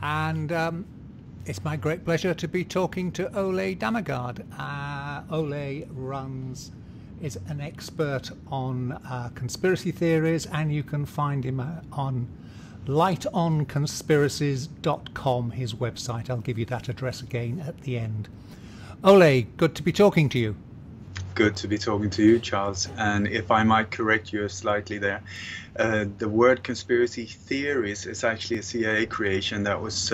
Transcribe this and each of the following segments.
And it's my great pleasure to be talking to Ole Dammegard. Ole is an expert on conspiracy theories, and you can find him on lightonconspiracies.com, his website. I'll give you that address again at the end. Ole, good to be talking to you. Good to be talking to you, Charles. And if I might correct you slightly there, the word conspiracy theories is actually a CIA creation that was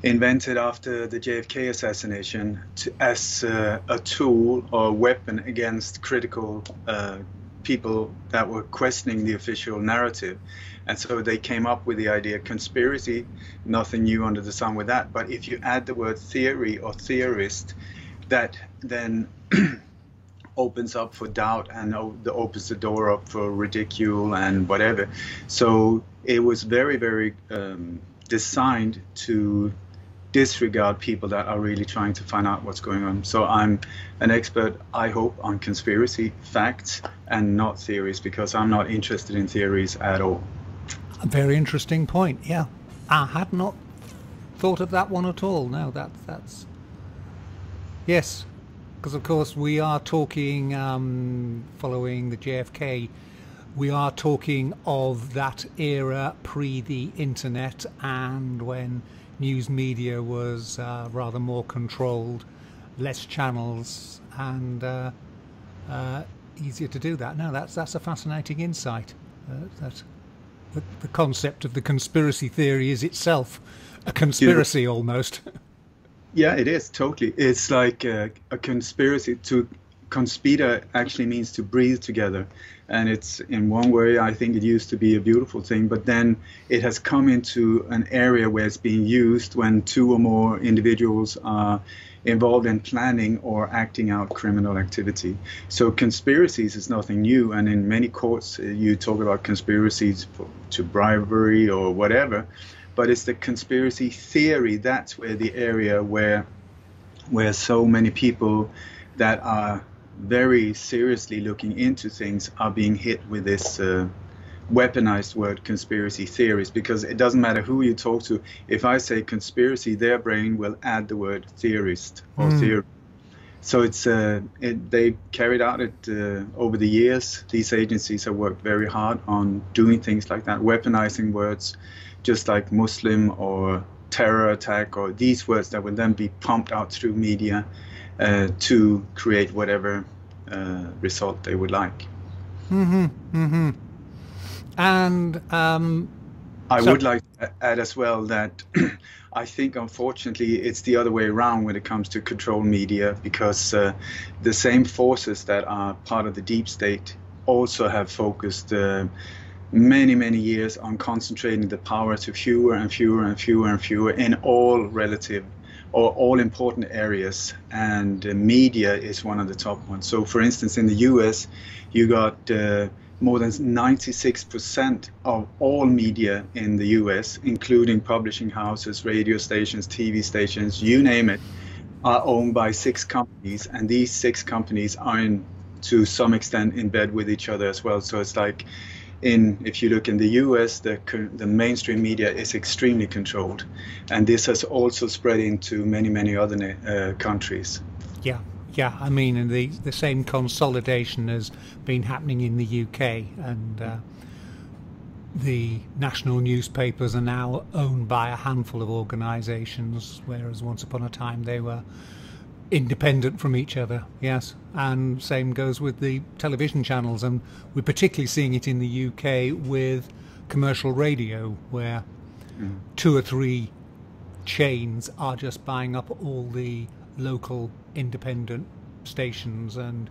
invented after the JFK assassination as a tool or weapon against critical people that were questioning the official narrative. And so they came up with the idea conspiracy, nothing new under the sun with that. But if you add the word theory or theorist, that then opens up for doubt and opens the door up for ridicule and whatever. So it was very, very designed to disregard people that are really trying to find out what's going on. So I'm an expert, I hope, on conspiracy facts and not theories, because I'm not interested in theories at all. A very interesting point. Yeah, I had not thought of that one at all. No, that's yes, because of course we are talking following the JFK. We are talking of that era pre the internet, and when news media was rather more controlled, less channels, and easier to do that. No, that's a fascinating insight. The concept of the conspiracy theory is itself a conspiracy, almost. Yeah, it is, totally. It's like a conspiracy. To conspira actually means to breathe together. And it's, in one way, I think it used to be a beautiful thing, but then it has come into an area where it's being used when two or more individuals are involved in planning or acting out criminal activity. So conspiracies is nothing new, and in many courts you talk about conspiracies to bribery or whatever, but it's the conspiracy theory. That's where the area where so many people that are very seriously looking into things are being hit with this weaponized word conspiracy theories, because it doesn't matter who you talk to. If I say conspiracy, their brain will add the word theorist or theory. So it's they carried out it over the years. These agencies have worked very hard on doing things like that, weaponizing words just like Muslim or terror attack, or these words that will then be pumped out through media to create whatever result they would like. And I would like to add as well that I think, unfortunately, it's the other way around when it comes to control media, because the same forces that are part of the deep state also have focused many, many years on concentrating the power to fewer and fewer and fewer and fewer in all relative or all important areas, and media is one of the top ones. So for instance, in the US, you got more than 96% of all media in the US, including publishing houses, radio stations, TV stations, you name it, are owned by 6 companies, and these 6 companies are to some extent in bed with each other as well. So it's like, if you look in the US, the mainstream media is extremely controlled, and this has also spread into many, many other countries. Yeah. I mean, and the same consolidation has been happening in the UK, and the national newspapers are now owned by a handful of organisations, whereas once upon a time they were independent from each other. Yes, and same goes with the television channels, and we're particularly seeing it in the UK with commercial radio, where 2 or 3 chains are just buying up all the local independent stations, and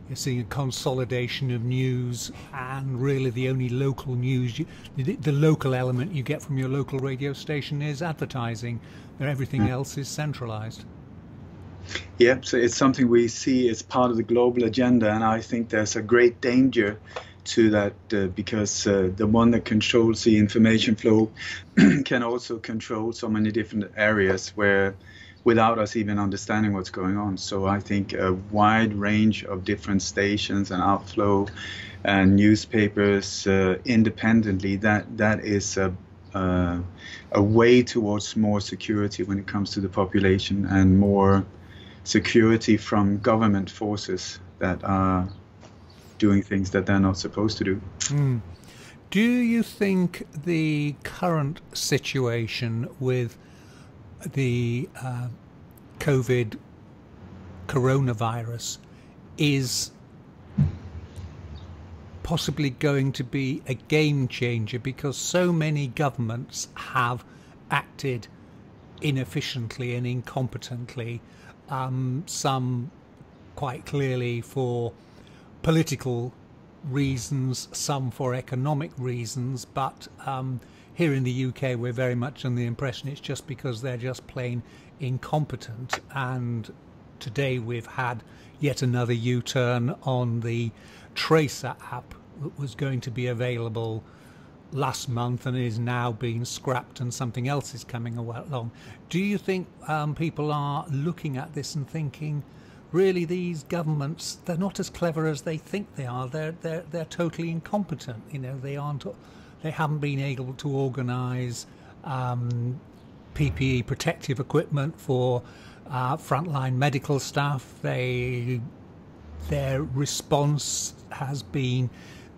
you're seeing a consolidation of news, and really the only local news, the local element you get from your local radio station is advertising, and everything else is centralised. Yeah, so it's something we see as part of the global agenda, and I think there's a great danger to that because the one that controls the information flow can also control so many different areas where without us even understanding what's going on. So I think a wide range of different stations and outflow and newspapers independently, that is a way towards more security when it comes to the population and more security from government forces that are doing things that they're not supposed to do. Do you think the current situation with the COVID coronavirus is possibly going to be a game changer, because so many governments have acted inefficiently and incompetently, some quite clearly for political reasons, some for economic reasons, but here in the UK we're very much under the impression it's just because they're just plain incompetent. And today we've had yet another U-turn on the Tracer app that was going to be available last month and is now being scrapped, and something else is coming along. Do you think people are looking at this and thinking, really, these governments, they're not as clever as they think they are? They're totally incompetent. You know, they haven't been able to organise PPE, protective equipment for frontline medical staff. Their response has been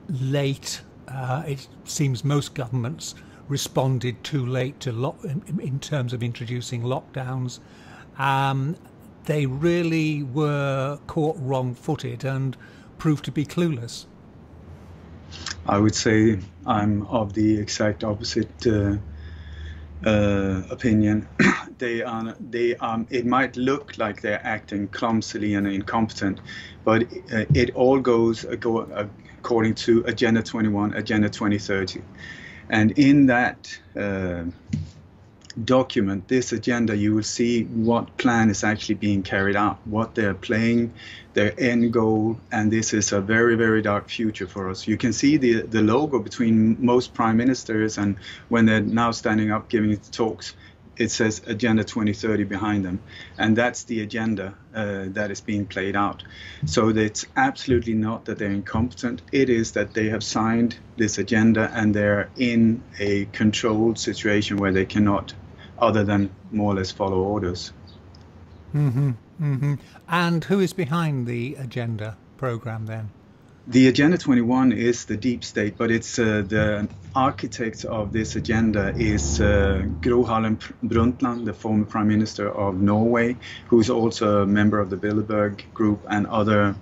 late. It seems most governments responded too late to in terms of introducing lockdowns. They really were caught wrong-footed and proved to be clueless. I would say I'm of the exact opposite opinion. It might look like they're acting clumsily and incompetent, but it all goes according to Agenda 21, Agenda 2030. And in that document, this agenda, you will see what plan is actually being carried out, what they're playing, their end goal, and this is a very, very dark future for us. You can see the logo between most prime ministers, and when they're now standing up giving talks, it says Agenda 2030 behind them, and that's the agenda that is being played out. So it's absolutely not that they're incompetent. It is that they have signed this agenda and they're in a controlled situation where they cannot, other than more or less follow orders. And who is behind the agenda program then? The Agenda 21 is the deep state, but it's the architect of this agenda is Gro Harlem Brundtland, the former Prime Minister of Norway, who's also a member of the Bilderberg Group and other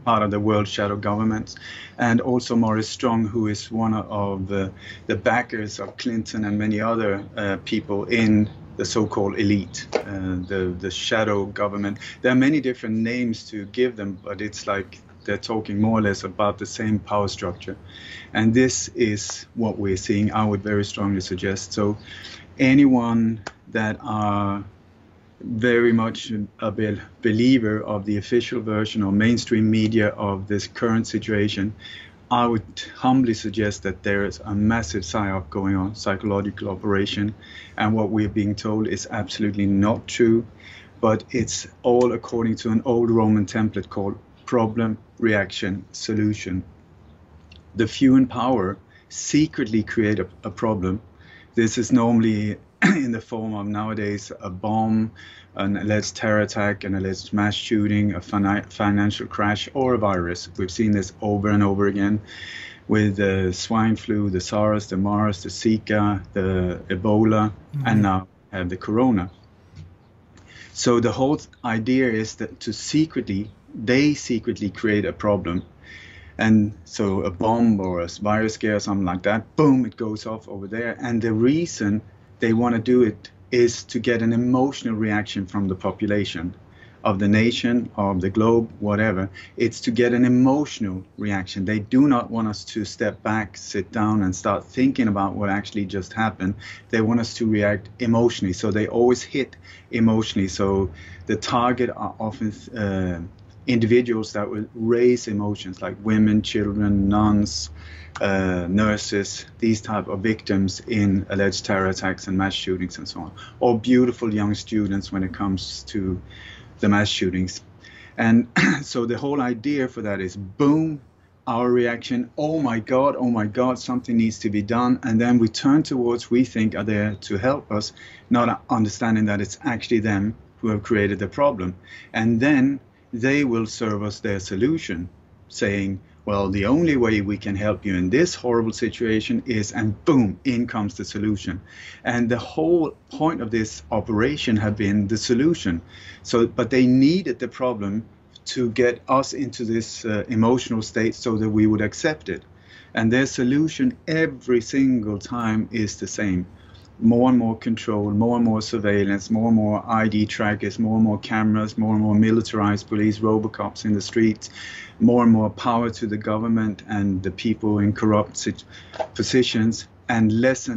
part of the World Shadow Governments, and also Maurice Strong, who is one of the backers of Clinton and many other people in the so-called elite, the shadow government. There are many different names to give them, but it's like they're talking more or less about the same power structure. And this is what we're seeing, I would very strongly suggest. So anyone that are very much a believer of the official version or mainstream media of this current situation, I would humbly suggest that there is a massive psyop going on, psychological operation, and what we're being told is absolutely not true, but it's all according to an old Roman template called problem, reaction, solution. The few in power secretly create a problem. This is normally in the form of nowadays a bomb, an alleged terror attack, an alleged mass shooting, a financial crash, or a virus. We've seen this over and over again with the swine flu, the SARS, the MERS, the Zika, the Ebola, and now have the corona. So the whole idea is that they secretly create a problem. And so a bomb or a virus scare or something like that, boom, it goes off over there. And the reason they want to do it is to get an emotional reaction from the population of the nation, of the globe, whatever. It's to get an emotional reaction. They do not want us to step back, sit down and start thinking about what actually just happened. They want us to react emotionally. So they always hit emotionally. So the target are often individuals that will raise emotions, like women, children, nuns, nurses, these type of victims in alleged terror attacks and mass shootings and so on, or beautiful young students when it comes to the mass shootings. And so the whole idea for that is, boom, our reaction, oh my God, something needs to be done. And then we turn towards we think are there to help us, not understanding that it's actually them who have created the problem. And then they will serve us their solution, saying, well, the only way we can help you in this horrible situation is, and boom, in comes the solution. And the whole point of this operation had been the solution. So, but they needed the problem to get us into this emotional state so that we would accept it. And their solution every single time is the same. More and more control, more and more surveillance, more and more ID trackers, more and more cameras, more and more militarized police, robocops in the streets, more and more power to the government and the people in corrupt positions, and less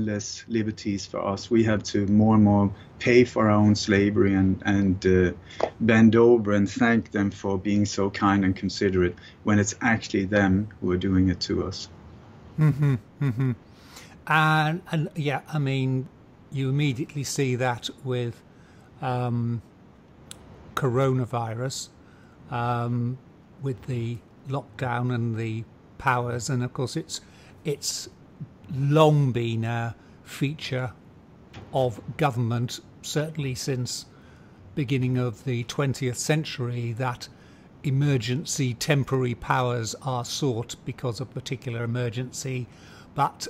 liberties for us. We have to more and more pay for our own slavery and bend over and thank them for being so kind and considerate, when it's actually them who are doing it to us. Mm-hmm, mm-hmm. And yeah, I mean, you immediately see that with coronavirus, with the lockdown and the powers, and of course it's long been a feature of government, certainly since beginning of the 20th century, that emergency temporary powers are sought because of particular emergency, but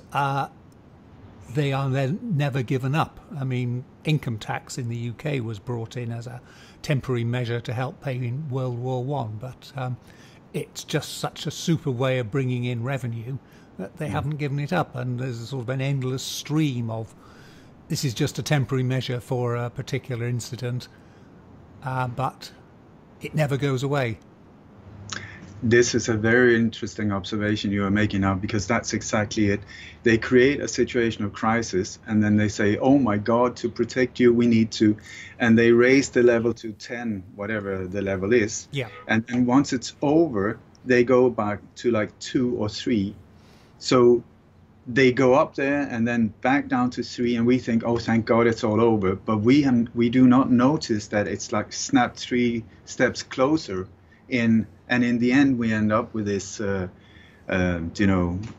they are then never given up. I mean, income tax in the UK was brought in as a temporary measure to help pay in World War One, but it's just such a super way of bringing in revenue that they haven't given it up, and there's a sort of an endless stream of, this is just a temporary measure for a particular incident, but it never goes away. This is a very interesting observation you are making now, because that's exactly it. They create a situation of crisis, and then they say, oh my God, to protect you, we need to, and they raise the level to 10, whatever the level is. Yeah. And once it's over, they go back to like 2 or 3. So they go up there and then back down to 3, and we think, oh, thank God it's all over. But we do not notice that it's like snap 3 steps closer in. And in the end, we end up with this,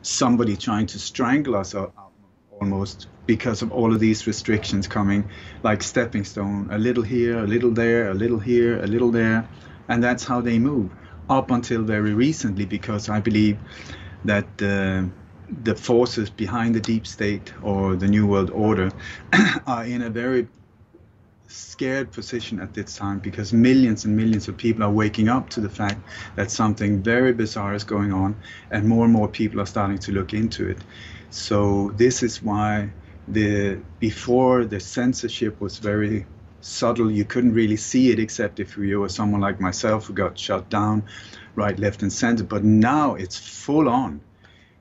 somebody trying to strangle us almost, because of all of these restrictions coming, like stepping stone, a little here, a little there, a little here, a little there. And that's how they move up until very recently, because I believe that the forces behind the deep state or the New World Order are in a very scared position at this time, because millions and millions of people are waking up to the fact that something very bizarre is going on, and more people are starting to look into it. So this is why before the censorship was very subtle. You couldn't really see it, except if you were someone like myself who got shut down right, left and center. But now it's full on,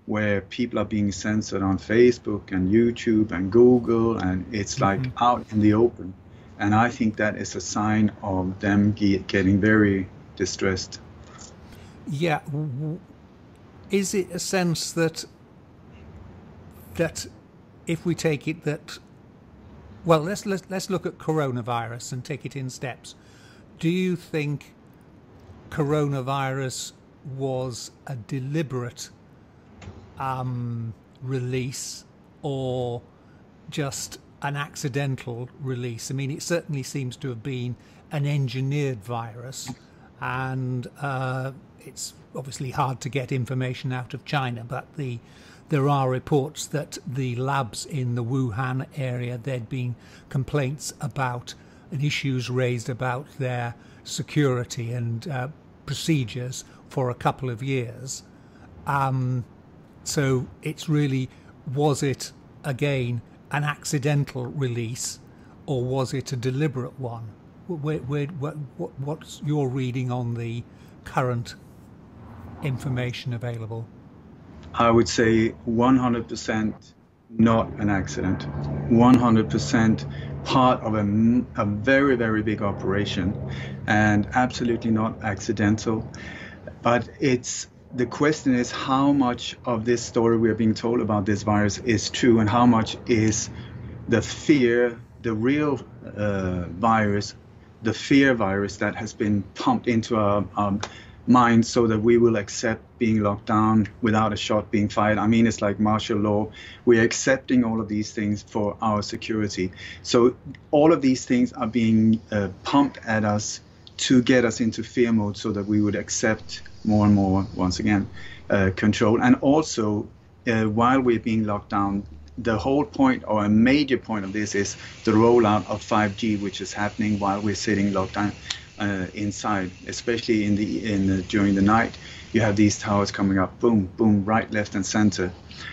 where people are being censored on Facebook and YouTube and Google, and it's like out in the open. And I think that is a sign of them getting very distressed. Yeah. Is it a sense that if we take it that, well, let's look at coronavirus and take it in steps. Do you think coronavirus was a deliberate release, or just an accidental release? I mean, it certainly seems to have been an engineered virus, and it's obviously hard to get information out of China, but there are reports that the labs in the Wuhan area, there'd been complaints about and issues raised about their security and procedures for a couple of years. So it's really, was it again an accidental release, or was it a deliberate one? What's your reading on the current information available? I would say 100% not an accident, 100% part of a very, very big operation, and absolutely not accidental. But the question is, how much of this story we're being told about this virus is true, and how much is the fear, the real virus, the fear virus that has been pumped into our mind so that we will accept being locked down without a shot being fired. I mean, it's like martial law. We're accepting all of these things for our security. So all of these things are being pumped at us to get us into fear mode so that we would accept more and more, once again, control. And also, while we're being locked down, the whole point, or a major point of this, is the rollout of 5G, which is happening while we're sitting locked down inside, especially during the night. You have these towers coming up, boom, boom, right, left, and center.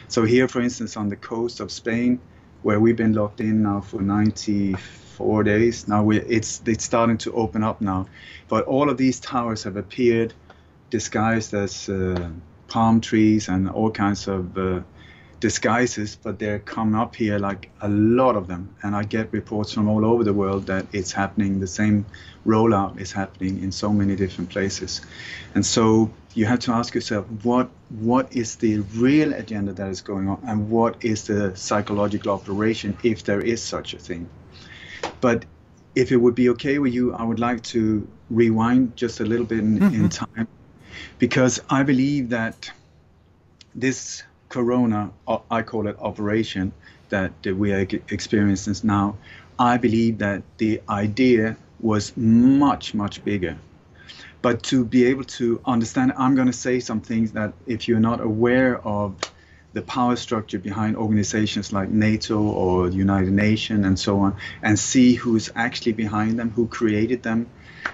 So here, for instance, on the coast of Spain, where we've been locked in now for 94 days, now it's starting to open up now. But all of these towers have appeared disguised as palm trees and all kinds of disguises, but they're come up here, like a lot of them, and I get reports from all over the world that it's happening. The same rollout is happening in so many different places. And so you have to ask yourself, what is the real agenda that is going on, and what is the psychological operation, if there is such a thing. But if it would be okay with you, I would like to rewind just a little bit in time, because I believe that this Corona, I call it operation, that we are experiencing now, I believe that the idea was much, much bigger. But to be able to understand, I'm going to say some things that if you're not aware of the power structure behind organizations like NATO or the United Nations and so on, and see who's actually behind them, who created them,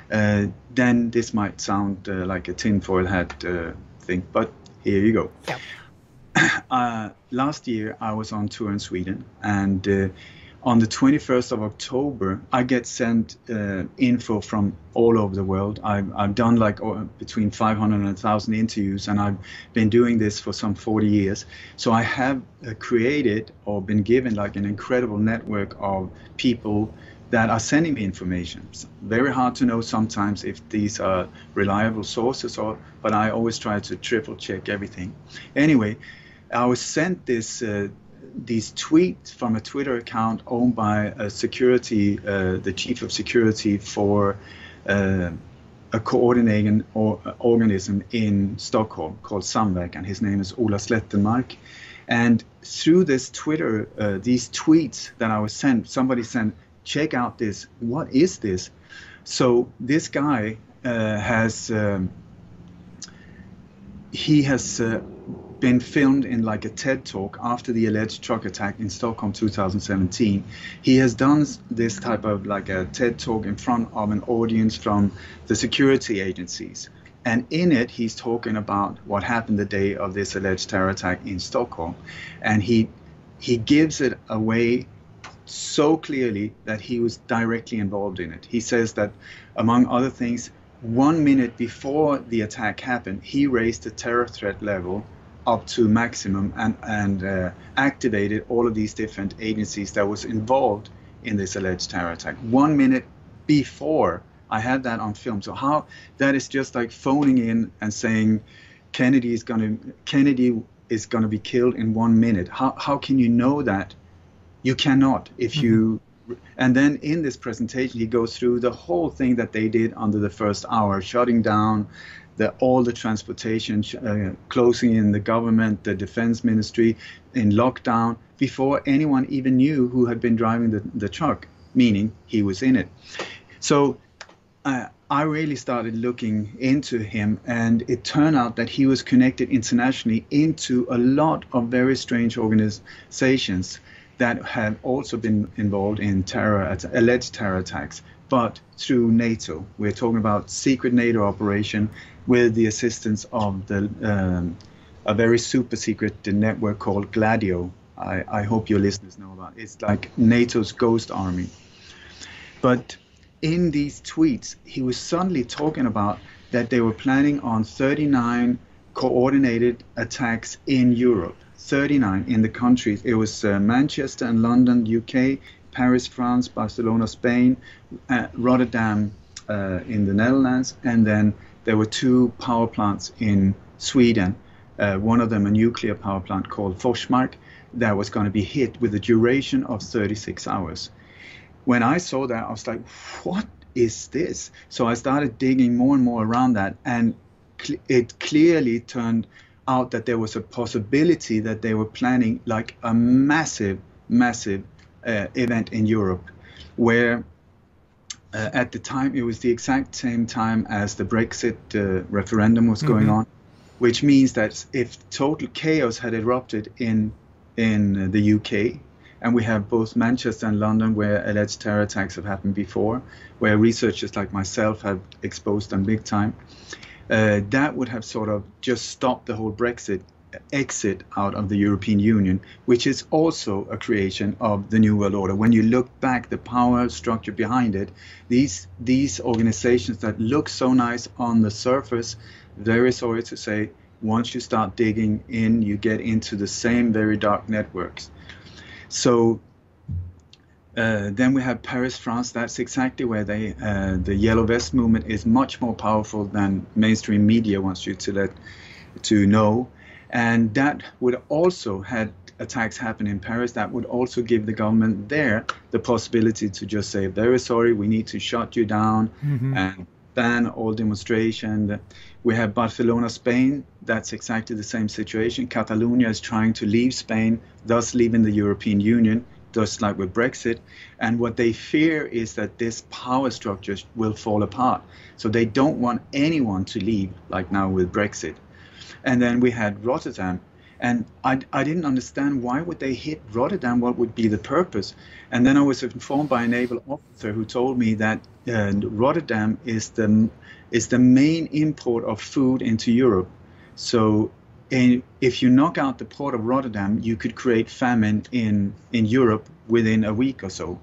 then this might sound like a tinfoil hat thing. But here you go. Yep. Last year I was on tour in Sweden, and on the 21st of October I get sent info from all over the world. I've done like between 500 and 1,000 interviews, and I've been doing this for some 40 years. So I have created or been given like an incredible network of people that are sending me information. It's very hard to know sometimes if these are reliable sources, but I always try to triple check everything. Anyway, I was sent these tweets from a Twitter account owned by the chief of security for a coordinating organism in Stockholm called Samverkan, and his name is Olaf. And through this Twitter, these tweets that I was sent, somebody sent, check out this. What is this? So this guy has been filmed in like a TED talk after the alleged truck attack in Stockholm 2017. He has done this type of like a TED talk in front of an audience from the security agencies. And in it, he's talking about what happened the day of this alleged terror attack in Stockholm. And he gives it away so clearly that he was directly involved in it. He says that, among other things, 1 minute before the attack happened, he raised the terror threat level up to maximum and activated all of these different agencies that was involved in this alleged terror attack. 1 minute before. I had that on film. So how that is just like phoning in and saying Kennedy is going to be killed in 1 minute. How can you know that? You cannot if you. And then in this presentation, he goes through the whole thing that they did under the first hour, shutting down all the transportation, closing in the government, the defense ministry, in lockdown, before anyone even knew who had been driving the truck, meaning he was in it. So I really started looking into him, and it turned out that he was connected internationally into a lot of very strange organizations that had also been involved in alleged terror attacks, but through NATO. We're talking about secret NATO operation with the assistance of a very super secret network called Gladio. I hope your listeners know about it. It's like NATO's ghost army. But in these tweets, he was suddenly talking about that they were planning on 39 coordinated attacks in Europe. 39 in the countries. It was Manchester and London, UK, Paris, France, Barcelona, Spain, Rotterdam in the Netherlands, and then there were 2 power plants in Sweden. One of them a nuclear power plant called Forsmark that was going to be hit with a duration of 36 hours. When I saw that, I was like, what is this? So I started digging more and more around that, and it clearly turned out that there was a possibility that they were planning like a massive event in Europe, where at the time it was the exact same time as the Brexit referendum was going on, which means that if total chaos had erupted in the UK, and we have both Manchester and London where alleged terror attacks have happened before, where researchers like myself have exposed them big time, that would have sort of just stopped the whole Brexit exit out of the European Union, which is also a creation of the New World Order. When you look back, the power structure behind it, these organizations that look so nice on the surface, very sorry to say, once you start digging in, you get into the same very dark networks. So then we have Paris, France. That's exactly where the Yellow Vest movement is much more powerful than mainstream media wants you to know. And that would also, had attacks happen in Paris, that would also give the government there the possibility to just say, very sorry, we need to shut you down and ban all demonstration. We have Barcelona, Spain. That's exactly the same situation. Catalonia is trying to leave Spain, thus leaving the European Union, just like with Brexit. And what they fear is that this power structure will fall apart. So they don't want anyone to leave, like now with Brexit. And then we had Rotterdam. And I didn't understand, why would they hit Rotterdam? What would be the purpose? And then I was informed by a naval officer who told me that Rotterdam is the main import of food into Europe. So if you knock out the port of Rotterdam, you could create famine in Europe within a week or so.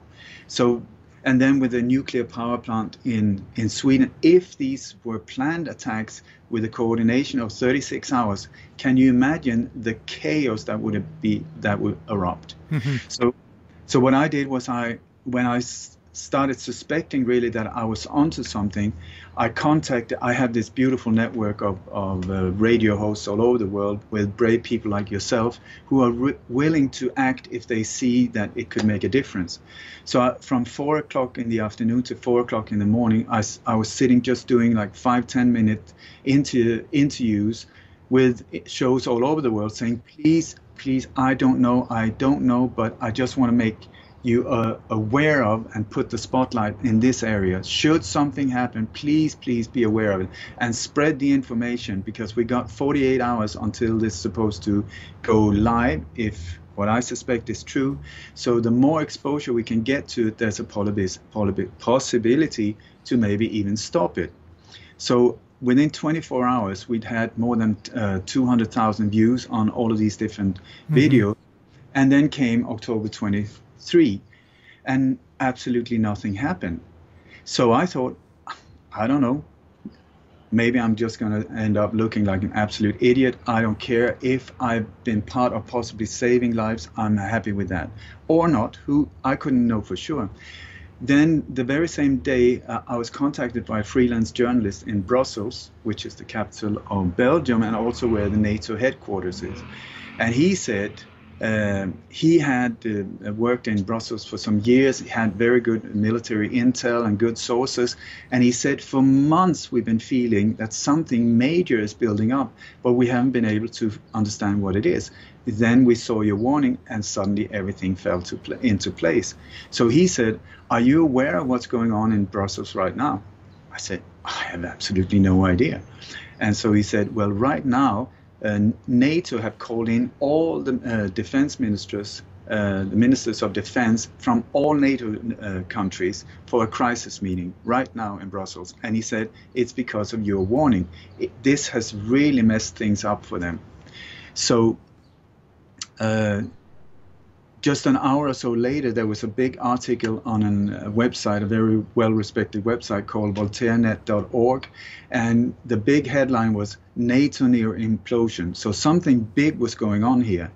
And then with a nuclear power plant in Sweden, if these were planned attacks with a coordination of 36 hours, can you imagine the chaos that would erupt? So what I did was, when I started suspecting really that I was onto something, I have this beautiful network of radio hosts all over the world with brave people like yourself who are willing to act if they see that it could make a difference. So from 4 o'clock in the afternoon to 4 o'clock in the morning, I was sitting just doing like 5-10 minute interviews with shows all over the world saying, please, I don't know, but I just want to make you are aware of and put the spotlight in this area. Should something happen, please be aware of it and spread the information, because we got 48 hours until this is supposed to go live, if what I suspect is true. So the more exposure we can get to it, there's a possibility to maybe even stop it. So within 24 hours, we'd had more than 200,000 views on all of these different videos. And then came October 23, and absolutely nothing happened. So I thought, I don't know, maybe I'm just going to end up looking like an absolute idiot. I don't care. If I've been part of possibly saving lives, I'm happy with that. Or not, I couldn't know for sure. Then the very same day, I was contacted by a freelance journalist in Brussels, which is the capital of Belgium and also where the NATO headquarters is. And he said, he had worked in Brussels for some years. He had very good military intel and good sources. And he said, for months we've been feeling that something major is building up, but we haven't been able to understand what it is. Then we saw your warning and suddenly everything fell into place. So he said, are you aware of what's going on in Brussels right now? I said, I have absolutely no idea. And so he said, well, right now, NATO have called in all the defense ministers, the ministers of defense from all NATO countries for a crisis meeting right now in Brussels. And he said, it's because of your warning. This has really messed things up for them. So just an hour or so later, there was a big article on a website, a very well-respected website called voltairenet.org. And the big headline was NATO near implosion. So something big was going on here.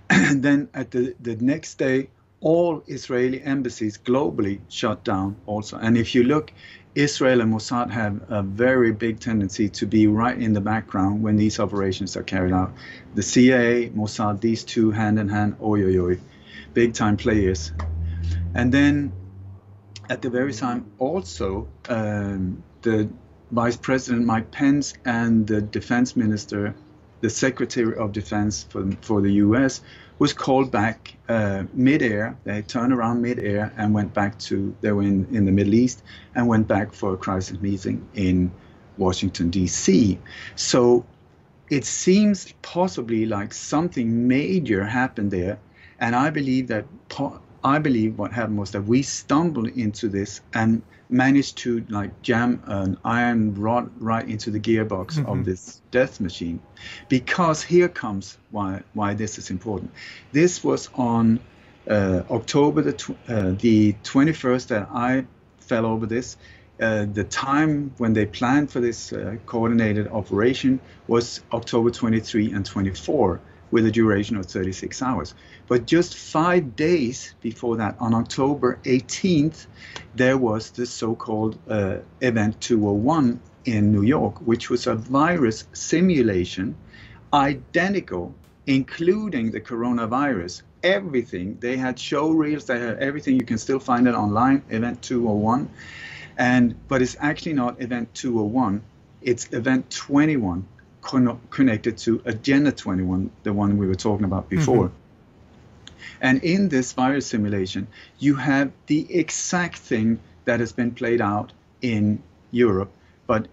And then at the next day, all Israeli embassies globally shut down also. And if you look, Israel and Mossad have a very big tendency to be right in the background when these operations are carried out. The CIA, Mossad, these two hand in hand, big time players. And then at the very time also, the Vice President Mike Pence and the Defense Minister, the Secretary of Defense for the U.S., was called back mid-air. They turned around mid-air and went back to, they were in the Middle East, and went back for a crisis meeting in Washington, D.C. So it seems possibly like something major happened there. And I believe what happened was that we stumbled into this and managed to like jam an iron rod right into the gearbox of this death machine. Because here comes why this is important. This was on October the 21st that I fell over this. The time when they planned for this coordinated operation was October 23 and 24, with a duration of 36 hours. But just 5 days before that, on October 18th, there was the so-called Event 201 in New York, which was a virus simulation, identical, including the coronavirus, everything. They had show reels, they had everything. You can still find it online, Event 201. But it's actually not Event 201, it's Event 21, connected to Agenda 21, the one we were talking about before. And in this virus simulation, you have the exact thing that has been played out in Europe, but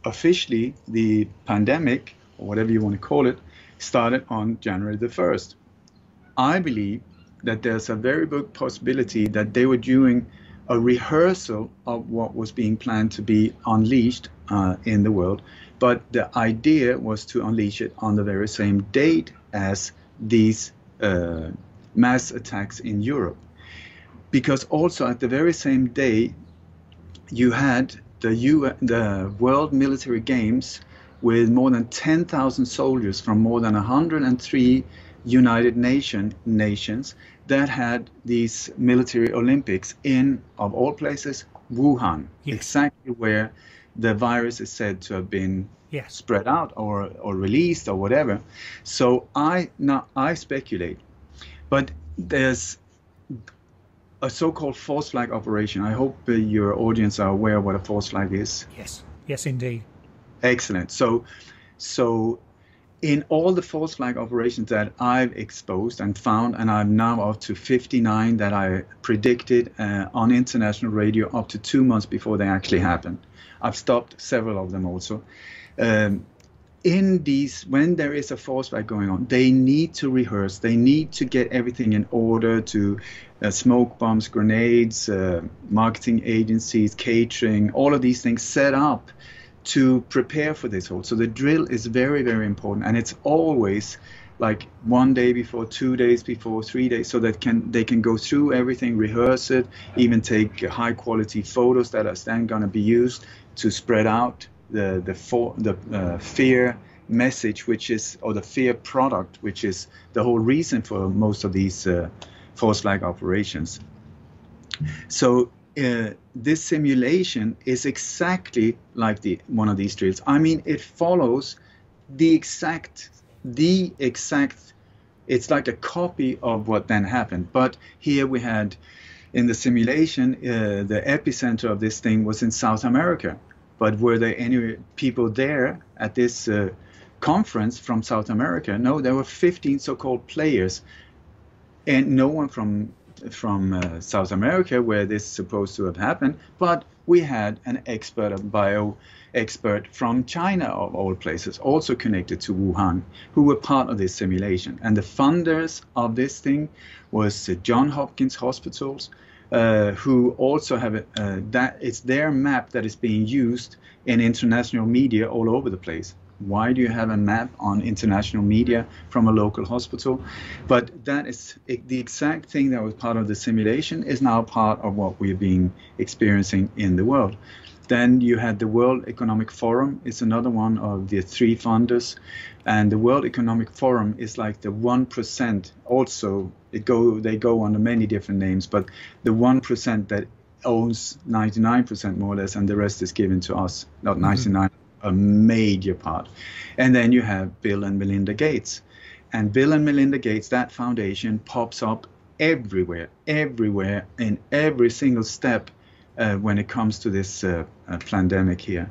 officially the pandemic, or whatever you want to call it, started on January the 1st. I believe that there's a very big possibility that they were doing a rehearsal of what was being planned to be unleashed in the world, but the idea was to unleash it on the very same date as these mass attacks in Europe. Because also at the very same day, you had the World Military Games with more than 10,000 soldiers from more than 103 United nations that had these military Olympics in, of all places, Wuhan, yes. Exactly where the virus is said to have been spread out or released or whatever. So I speculate, but there's a so-called false flag operation. I hope your audience are aware of what a false flag is. Yes, indeed. Excellent. So in all the false flag operations that I've exposed and found, and I'm now up to 59 that I predicted on international radio up to 2 months before they actually happened. I've stopped several of them also. In these, when there is a false flag going on, they need to rehearse. They need to get everything in order to smoke bombs, grenades, marketing agencies, catering, all of these things set up to prepare for this whole. So the drill is very, very important, and it's always like 1 day before, 2 days before, 3 days, so that they can go through everything, rehearse it, even take high quality photos that are then going to be used to spread out the fear message, which is, or the fear product, which is the whole reason for most of these false flag operations. So this simulation is exactly like one of these drills. I mean, it follows the exact, it's like a copy of what then happened. But here we had, in the simulation, the epicenter of this thing was in South America. But were there any people there at this conference from South America? No, there were 15 so-called players, and no one from South America where this is supposed to have happened, but we had an expert, a bio expert from China of all places, also connected to Wuhan, who were part of this simulation. And the funders of this thing was John Hopkins hospitals, who also have that it's their map that is being used in international media all over the place. Why do you have a map on international media from a local hospital? But that is the exact thing that was part of the simulation is now part of what we're being experiencing in the world. Then you had the World Economic Forum. It's another one of the three funders. And the World Economic Forum is like the 1%. Also, they go under many different names, but the 1% that owns 99% more or less, and the rest is given to us, not 99%. A major part. And then you have Bill and Melinda Gates. And Bill and Melinda Gates, that foundation pops up everywhere, in every single step when it comes to this pandemic here.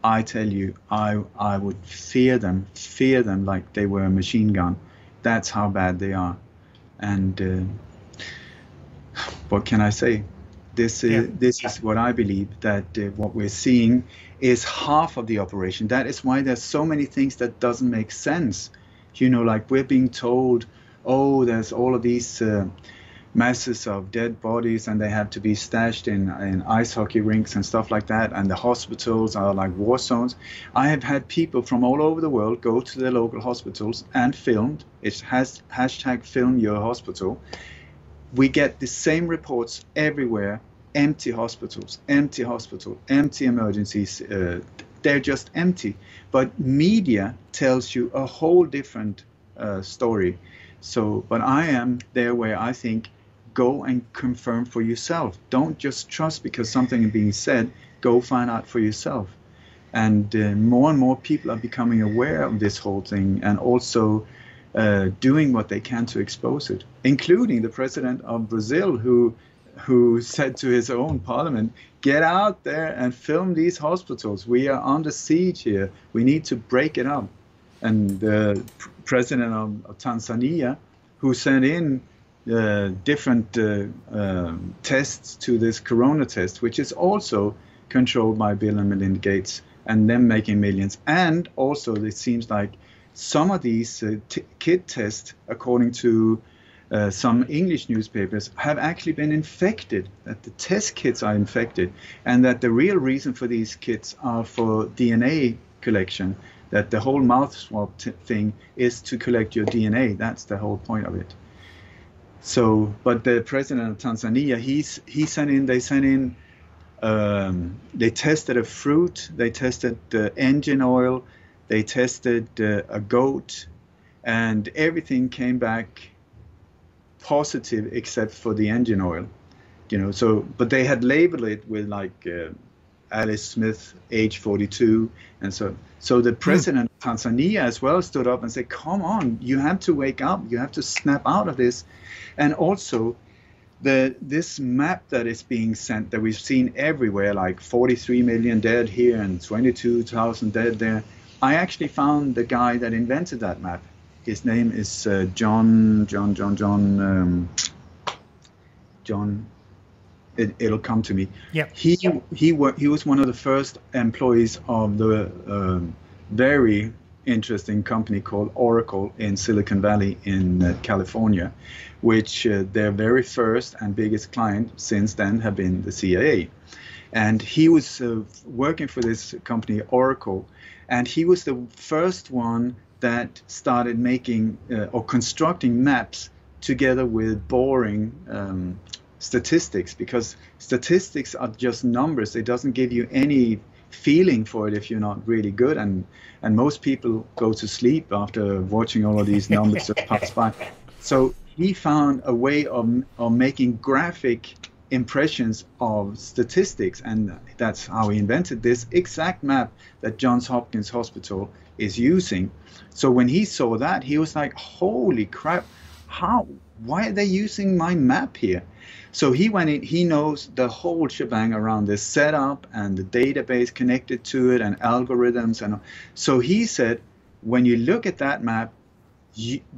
I tell you, I would fear them like they were a machine gun. That's how bad they are. And what can I say? This is what I believe, that what we're seeing is half of the operation. That is why there's so many things that doesn't make sense. You know, like we're being told, oh, there's all of these masses of dead bodies and they have to be stashed in ice hockey rinks and stuff like that, and the hospitals are like war zones. I have had people from all over the world go to their local hospitals and filmed. It has hashtag film your hospital. We get the same reports everywhere: empty hospitals, empty emergencies. They're just empty. But media tells you a whole different story. So, but I am there where I think, go and confirm for yourself. Don't just trust because something is being said. Go find out for yourself. And more and more people are becoming aware of this whole thing, and also doing what they can to expose it, including the president of Brazil, who said to his own parliament, get out there and film these hospitals. We are under siege here. We need to break it up. And the president of Tanzania, who sent in different tests to this corona test, which is also controlled by Bill and Melinda Gates, and them making millions. And also it seems like some of these kit tests, according to some English newspapers, have actually been infected, that the test kits are infected, and that the real reason for these kits are for DNA collection, that the whole mouth swab thing is to collect your DNA. That's the whole point of it. So, but the president of Tanzania, they tested a fruit, they tested the engine oil, they tested a goat, and everything came back positive except for the engine oil. You know, so, but they had labeled it with like Alice Smith, age 42, and so the president of Tanzania as well stood up and said, come on, you have to wake up, you have to snap out of this. And also this map that is being sent, that we've seen everywhere, like 43 million dead here and 22,000 dead there. I actually found the guy that invented that map. His name is John. It'll come to me. Yeah. He was one of the first employees of the very interesting company called Oracle in Silicon Valley in California, which their very first and biggest client since then have been the CIA. And he was working for this company, Oracle, and he was the first one that started making or constructing maps together with boring statistics, because statistics are just numbers. It doesn't give you any feeling for it if you're not really good, and most people go to sleep after watching all of these numbers that pass by. So he found a way of making graphic impressions of statistics, and that's how he invented this exact map that Johns Hopkins Hospital is using. So when he saw that, he was like, holy crap, why are they using my map here? So he went in, he knows the whole shebang around this setup and the database connected to it and algorithms. And so he said, when you look at that map,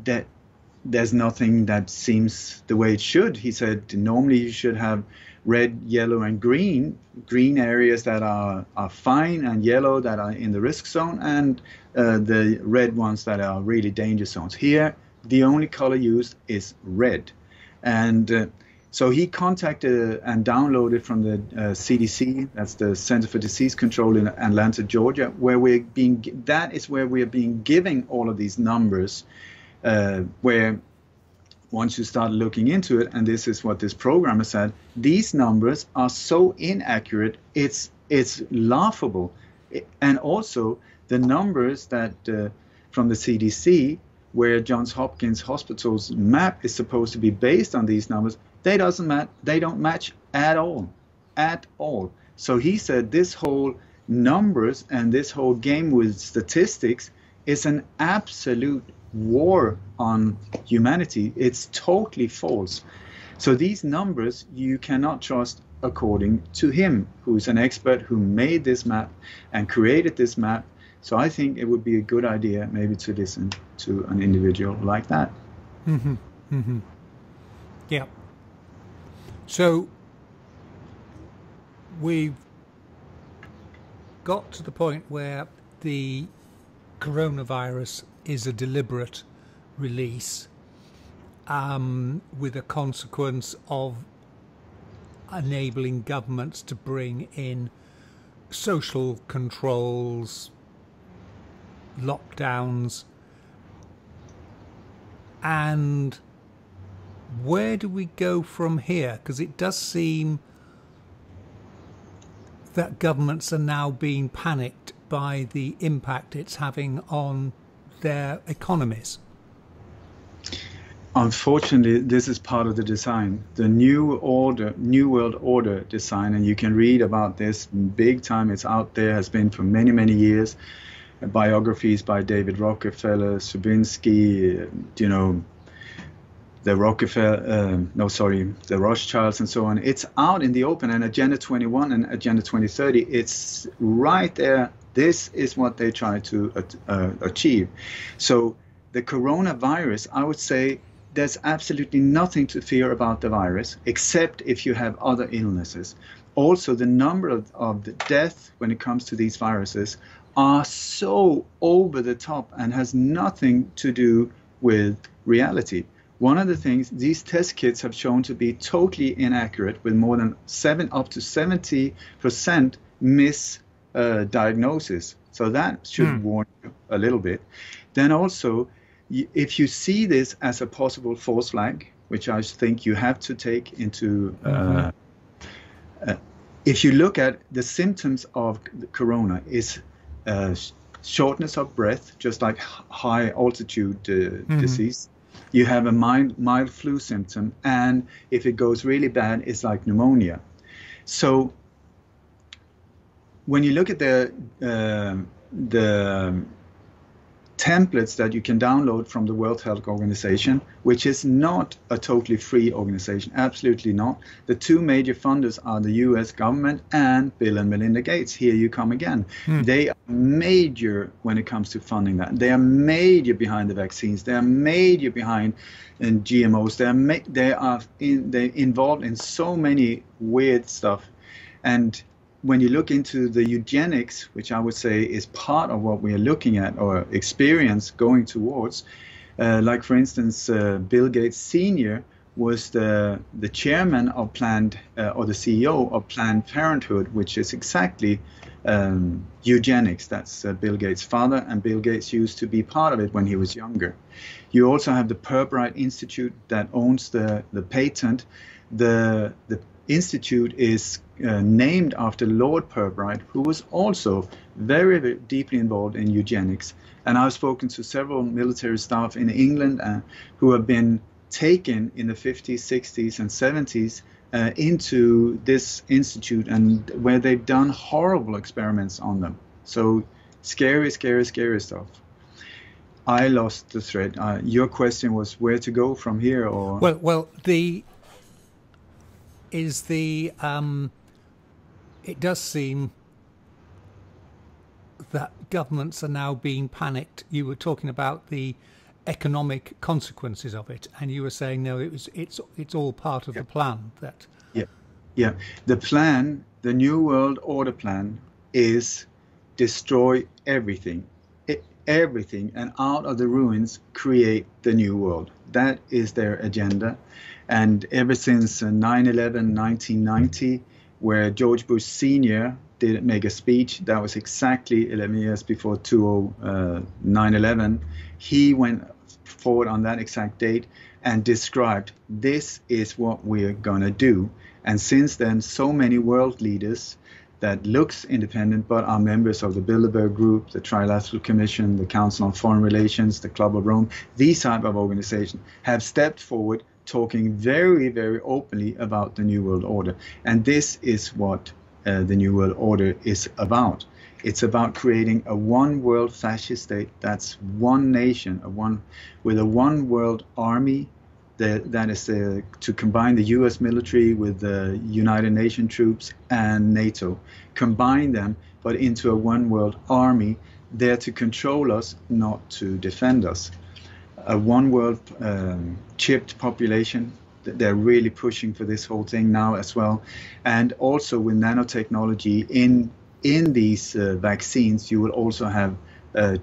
that there's nothing that seems the way it should. He said, normally you should have red, yellow, and green areas that are fine, and yellow that are in the risk zone, and the red ones that are really danger zones. Here, the only color used is red. And so he contacted and downloaded from the CDC, that's the Center for Disease Control in Atlanta, Georgia, where that is where we are being given all of these numbers, where once you start looking into it, and this is what this programmer said, these numbers are so inaccurate, it's laughable. And also the numbers that from the CDC, where Johns Hopkins Hospital's map is supposed to be based on these numbers, they don't match at all. So he said this whole numbers and this whole game with statistics is an absolute war on humanity. It's totally false. So these numbers you cannot trust according to him, who's an expert who made this map and created this map. So I think it would be a good idea maybe to listen to an individual like that. Mm-hmm. Mm-hmm. Yeah. So we've got to the point where the coronavirus is a deliberate release, with a consequence of enabling governments to bring in social controls, lockdowns, and where do we go from here? Because it does seem that governments are now being panicked by the impact it's having on their economies. Unfortunately, this is part of the design, the new world order design, and you can read about this big time. It's out there, has been for many, many years. Biographies by David Rockefeller, Subinsky, the the Rothschilds and so on. It's out in the open, and Agenda 21 and Agenda 2030, it's right there. This is what they try to achieve. So the coronavirus, I would say there's absolutely nothing to fear about the virus, except if you have other illnesses. Also, the number of the death when it comes to these viruses are so over the top and has nothing to do with reality. One of the things, these test kits have shown to be totally inaccurate, with more than up to 70% misdiagnosis. So that should warn you a little bit. Then also, if you see this as a possible false flag, which I think you have to take into, if you look at the symptoms of the corona, is shortness of breath, just like high altitude disease. You have a mild flu symptom, and if it goes really bad, it's like pneumonia. So when you look at the templates that you can download from the World Health Organization, which is not a totally free organization, absolutely not. The two major funders are the US government and Bill and Melinda Gates. Here you come again. They are major when it comes to funding that. They are major behind the vaccines. They are major behind GMOs. They're involved in so many weird stuff. And when you look into the eugenics, which I would say is part of what we are looking at or experience going towards, like for instance, Bill Gates Sr. was the chairman of Planned, or the CEO of Planned Parenthood, which is exactly eugenics. That's Bill Gates' father, and Bill Gates used to be part of it when he was younger. You also have the Pirbright Institute that owns the patent. The institute is named after Lord Pirbright, who was also very, very deeply involved in eugenics. And I've spoken to several military staff in England who have been taken in the 50s, 60s, and 70s into this institute, and where they've done horrible experiments on them. So scary, scary, scary stuff. I lost the thread. Your question was where to go from here, or it does seem that governments are now being panicked. You were talking about the economic consequences of it, and you were saying no, it's all part of the plan. The plan, the New World Order plan, is destroy everything, and out of the ruins create the new world. That is their agenda. And ever since 9/11, 1990, where George Bush Sr. did make a speech, that was exactly 11 years before 9/11, he went forward on that exact date and described, this is what we're going to do. And since then, so many world leaders that looks independent but are members of the Bilderberg Group, the Trilateral Commission, the Council on Foreign Relations, the Club of Rome, these type of organizations have stepped forward talking very, very openly about the New World Order. And this is what the New World Order is about. It's about creating a one world fascist state that's one nation, with a one world army, That is to combine the U.S. military with the United Nations troops and NATO, combine them, but into a one world army there to control us, not to defend us. A one world chipped population. They're really pushing for this whole thing now as well, and also with nanotechnology in these vaccines, you will also have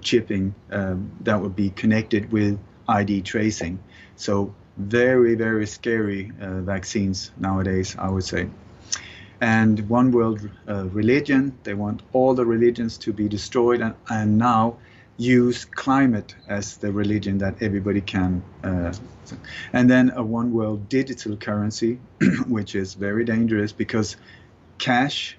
chipping that would be connected with ID tracing. So very, very scary vaccines nowadays, I would say. And one world religion, they want all the religions to be destroyed, and now use climate as the religion that everybody can. And then a one world digital currency, which is very dangerous because cash,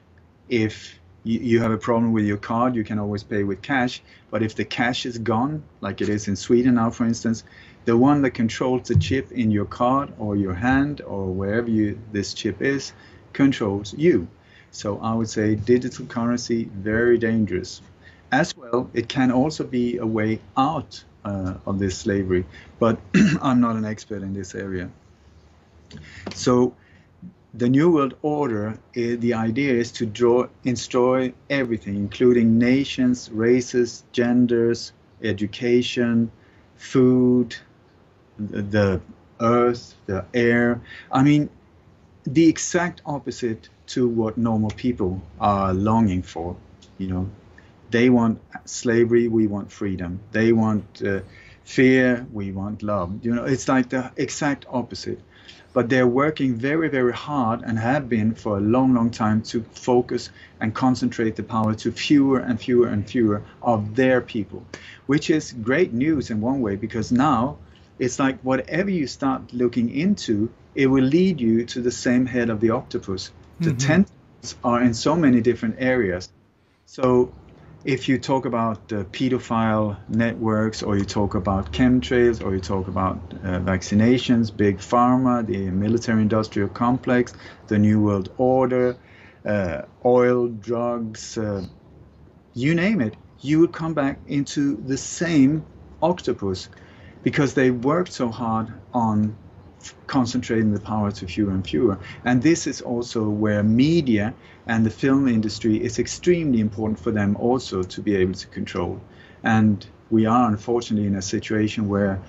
if you have a problem with your card, you can always pay with cash. But if the cash is gone, like it is in Sweden now, for instance, the one that controls the chip in your card or your hand or wherever this chip is, controls you. So I would say digital currency, very dangerous. As well, it can also be a way out of this slavery, but I'm not an expert in this area. So the New World Order, the idea is to destroy everything, including nations, races, genders, education, food, the earth, the air. I mean, the exact opposite to what normal people are longing for. You know, they want slavery, we want freedom. They want fear, we want love. You know, it's like the exact opposite. But they're working very, very hard and have been for a long, long time to focus and concentrate the power to fewer and fewer and fewer of their people, which is great news in one way, because now it's like whatever you start looking into, it will lead you to the same head of the octopus. Mm-hmm. The tentacles are in so many different areas. So if you talk about pedophile networks, or you talk about chemtrails, or you talk about vaccinations, big pharma, the military-industrial complex, the New World Order, oil, drugs, you name it, you would come back into the same octopus, because they worked so hard on concentrating the power to fewer and fewer. And this is also where media and the film industry is extremely important for them also to be able to control. And we are unfortunately in a situation where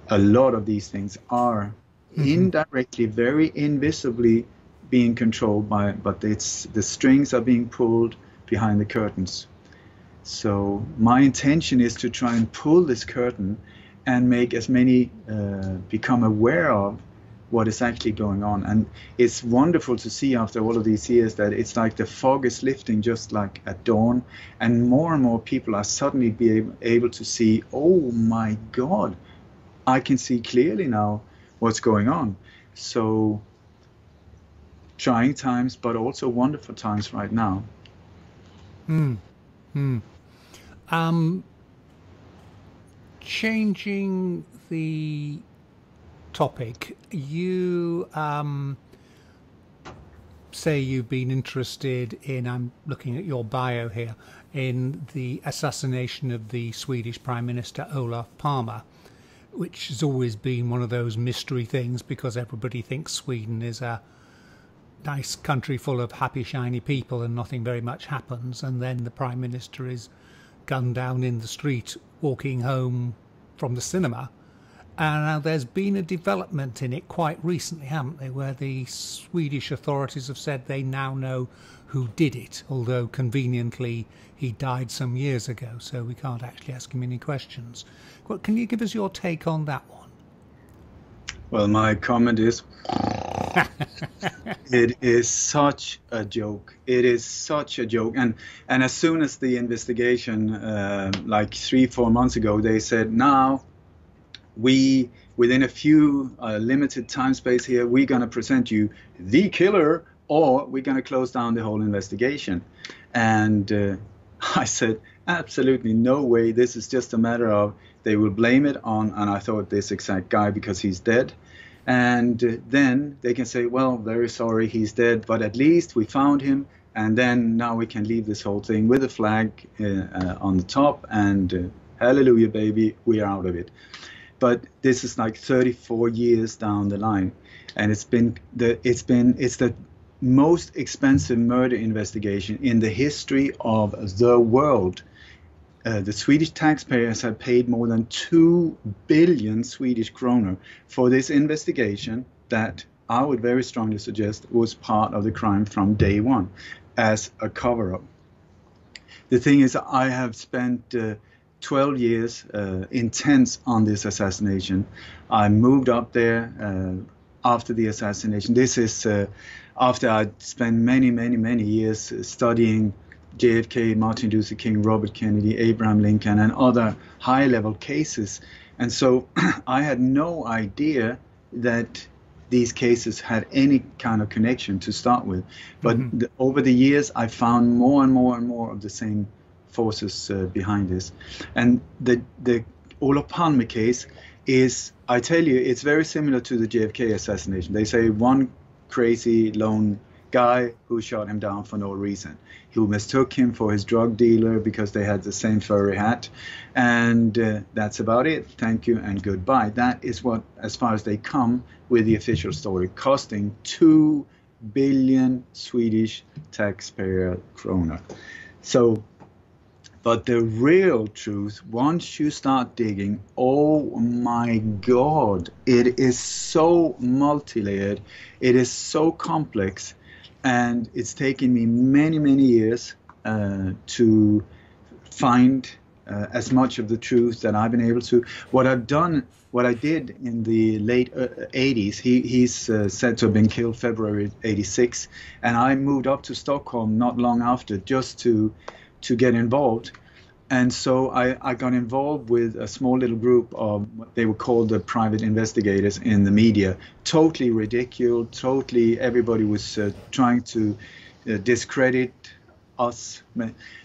a lot of these things are indirectly, very invisibly being controlled by, but it's the strings are being pulled behind the curtains. So my intention is to try and pull this curtain and make as many become aware of what is actually going on. And it's wonderful to see after all of these years that it's like the fog is lifting just like at dawn, and more people are suddenly able to see, oh my God, I can see clearly now what's going on. So trying times, but also wonderful times right now. Changing the topic, you say you've been interested in, I'm looking at your bio here, in the assassination of the Swedish Prime Minister Olaf Palme, which has always been one of those mystery things, because everybody thinks Sweden is a nice country full of happy, shiny people and nothing very much happens, and then the Prime Minister is gunned down in the street walking home from the cinema. And now there's been a development in it quite recently, haven't they, where the Swedish authorities have said they now know who did it, although conveniently he died some years ago, so we can't actually ask him any questions. Well, can you give us your take on that one? Well, my comment is it is such a joke. It is such a joke. And as soon as the investigation, like 3-4 months ago, they said, now we, within a few limited time space here, we're going to present you the killer, or we're going to close down the whole investigation. And I said, absolutely no way. This is just a matter of they will blame it on, and I thought, this exact guy because he's dead. And then they can say, well, very sorry, he's dead, but at least we found him. And then now we can leave this whole thing with a flag on the top, and hallelujah, baby, we are out of it. but this is like 34 years down the line, and it's the most expensive murder investigation in the history of the world. The Swedish taxpayers have paid more than 2 billion Swedish kroner for this investigation that I would very strongly suggest was part of the crime from day one as a cover-up. The thing is, I have spent 12 years intense on this assassination. I moved up there after the assassination. This is after I spent many years studying JFK, Martin Luther King, Robert Kennedy, Abraham Lincoln, and other high-level cases. And so I had no idea that these cases had any kind of connection to start with. But over the years, I found more and more of the same forces behind this. And the Olaf Palme case is, I tell you, it's very similar to the JFK assassination. They say one crazy lone guy who shot him down for no reason. He mistook him for his drug dealer because they had the same furry hat, and that's about it. Thank you and goodbye. That is what, as far as they come with the official story, costing 2 billion Swedish taxpayer kroner. So, but the real truth, once you start digging, oh my God, it is so multi-layered, it is so complex. And it's taken me many years to find as much of the truth that I've been able to. What I did in the late 80s, he's said to have been killed February 86, and I moved up to Stockholm not long after just to get involved. And so I got involved with a small little group of what they were called the private investigators in the media. Totally ridiculed, totally everybody was trying to discredit us.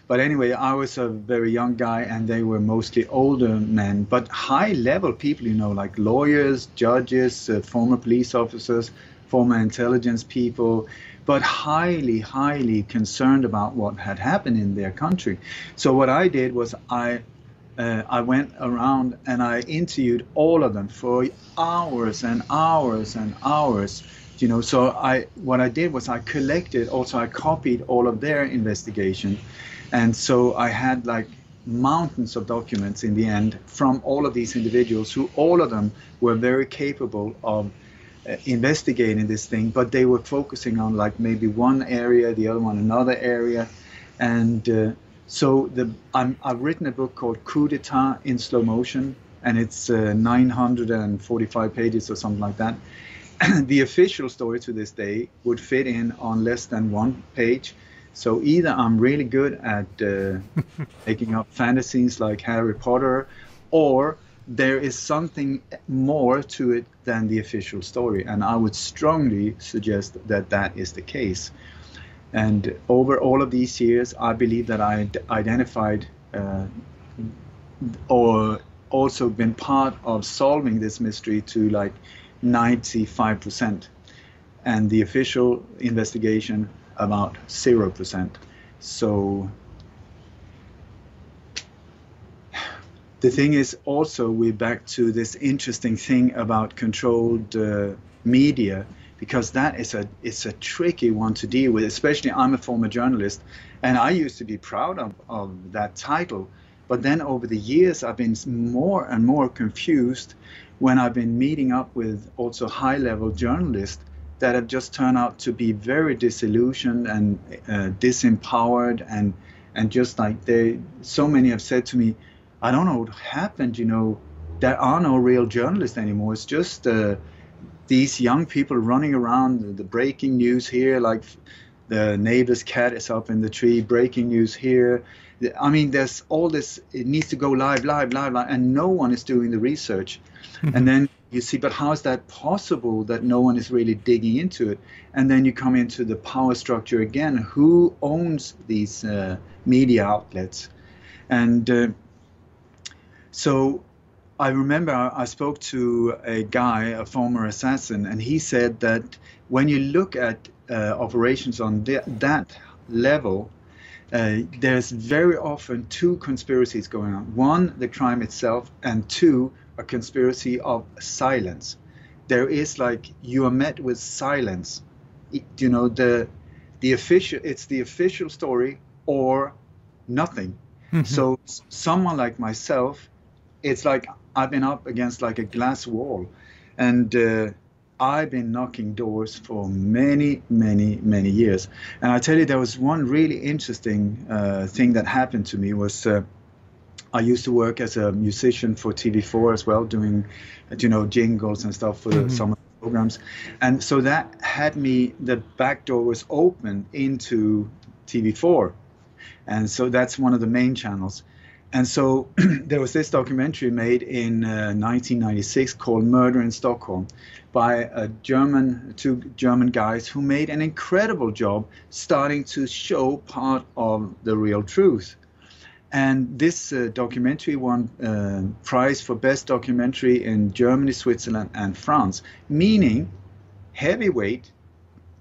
But anyway, I was a very young guy and they were mostly older men, but high-level people, you know, like lawyers, judges, former police officers, former intelligence people, but highly concerned about what had happened in their country. So what I did was I went around and I interviewed all of them for hours and hours and hours. You know, so what I did was I copied all of their investigation, and so I had like mountains of documents in the end from all of these individuals, who all of them were very capable of investigating this thing, but they were focusing on like maybe one area, the other one another area. And so I've written a book called Coup d'etat in slow motion, and it's 945 pages or something like that. The official story to this day would fit in on less than 1 page. So either I'm really good at making up fantasies like Harry Potter, or there is something more to it than the official story, and I would strongly suggest that that is the case. And over all of these years, I believe that I identified or also been part of solving this mystery to like 95%, and the official investigation about 0%. So the thing is also, we're back to this interesting thing about controlled media, because that it's a tricky one to deal with. Especially, I'm a former journalist, and I used to be proud of that title. But then over the years, I've been more and more confused when I've been meeting up with also high-level journalists that have just turned out to be very disillusioned and disempowered, and just like so many have said to me, I don't know what happened, you know, there are no real journalists anymore. It's just these young people running around, the breaking news here, like the neighbor's cat is up in the tree, breaking news here. I mean, there's all this, it needs to go live, and no one is doing the research. And then you see, but how is that possible that no one is really digging into it? And then you come into the power structure again. Who owns these media outlets? And so I remember I spoke to a guy, a former assassin, and he said that when you look at operations on that level, there's very often two conspiracies going on. One, the crime itself, and two, a conspiracy of silence. There is like you are met with silence. You know, it's the official story or nothing. So someone like myself, it's like I've been up against like a glass wall, and I've been knocking doors for many, many, many years. And I tell you, there was one really interesting thing that happened to me was I used to work as a musician for TV4 as well, doing, jingles and stuff for some of the programs. And so that had me, the back door was open into TV4. And so that's one of the main channels. And so there was this documentary made in 1996 called Murder in Stockholm by two German guys who made an incredible job starting to show part of the real truth. And this documentary won prize for best documentary in Germany, Switzerland, and France, meaning heavyweight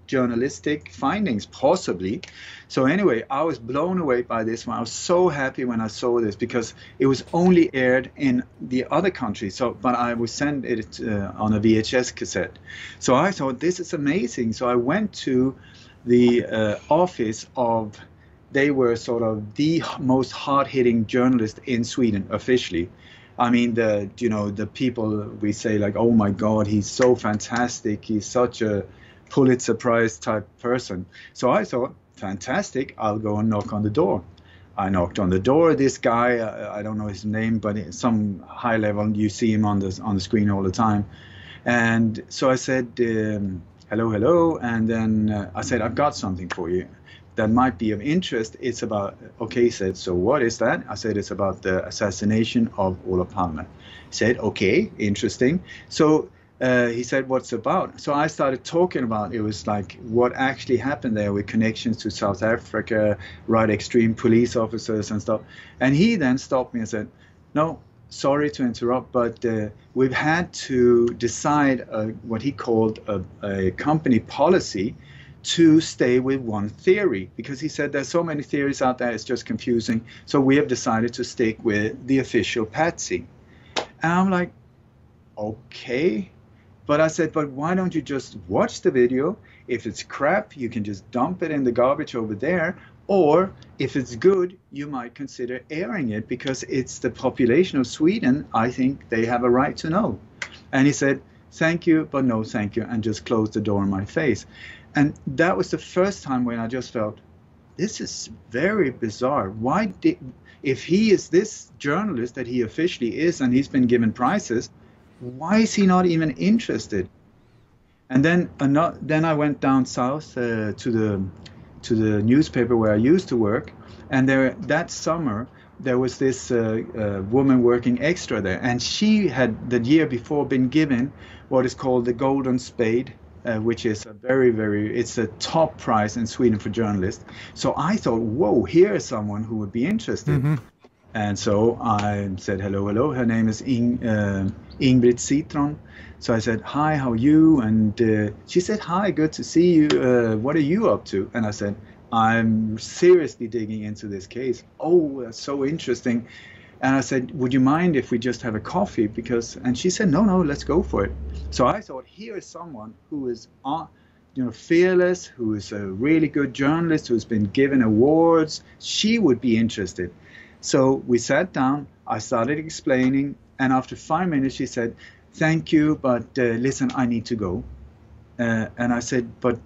journalistic findings, possibly. So anyway, I was blown away by this one. I was so happy when I saw this because it was only aired in the other countries. But I was sent it on a VHS cassette. So I thought, this is amazing. So I went to the office of, they were sort of the most hard-hitting journalist in Sweden officially. I mean, the people we say like, oh my God, he's so fantastic. He's such a Pulitzer Prize type person. So I thought, fantastic, I'll go and knock on the door. I knocked on the door. This guy, I don't know his name, but some high level, you see him on the screen all the time. And so I said, hello, hello. And then I said, I've got something for you that might be of interest. It's about, okay, he said, so what is that? I said, it's about the assassination of Olaf Palme. He said, okay, interesting. So he said, what's about? So I started talking about, it was like what actually happened there with connections to South Africa, right extreme police officers and stuff. And he then stopped me and said, no, sorry to interrupt, but we've had to decide what he called a company policy to stay with one theory, because he said there's so many theories out there, it's just confusing. So we have decided to stick with the official patsy. And I'm like, okay. But I said, but why don't you just watch the video? If it's crap, you can just dump it in the garbage over there. Or if it's good, you might consider airing it because it's the population of Sweden. I think they have a right to know. And he said, thank you, but no thank you, and just closed the door in my face. And that was the first time when I just felt, this is very bizarre. If he is this journalist that he officially is and he's been given prizes, why is he not even interested? And then I went down south to the newspaper where I used to work, and that summer there was this woman working extra there, and she had the year before been given what is called the Golden Spade, which is it's a top prize in Sweden for journalists. So I thought, whoa, here is someone who would be interested. And so I said, hello. Her name is Ingrid Citron. So I said, hi, how are you? And she said, hi, good to see you. What are you up to? And I said, I'm seriously digging into this case. Oh, that's so interesting. And I said, would you mind if we just have a coffee? And she said, no, let's go for it. So I thought, here is someone who is fearless, who is a really good journalist, who's been given awards. She would be interested. So we sat down, I started explaining, and after 5 minutes she said, thank you, but listen, I need to go. And I said, but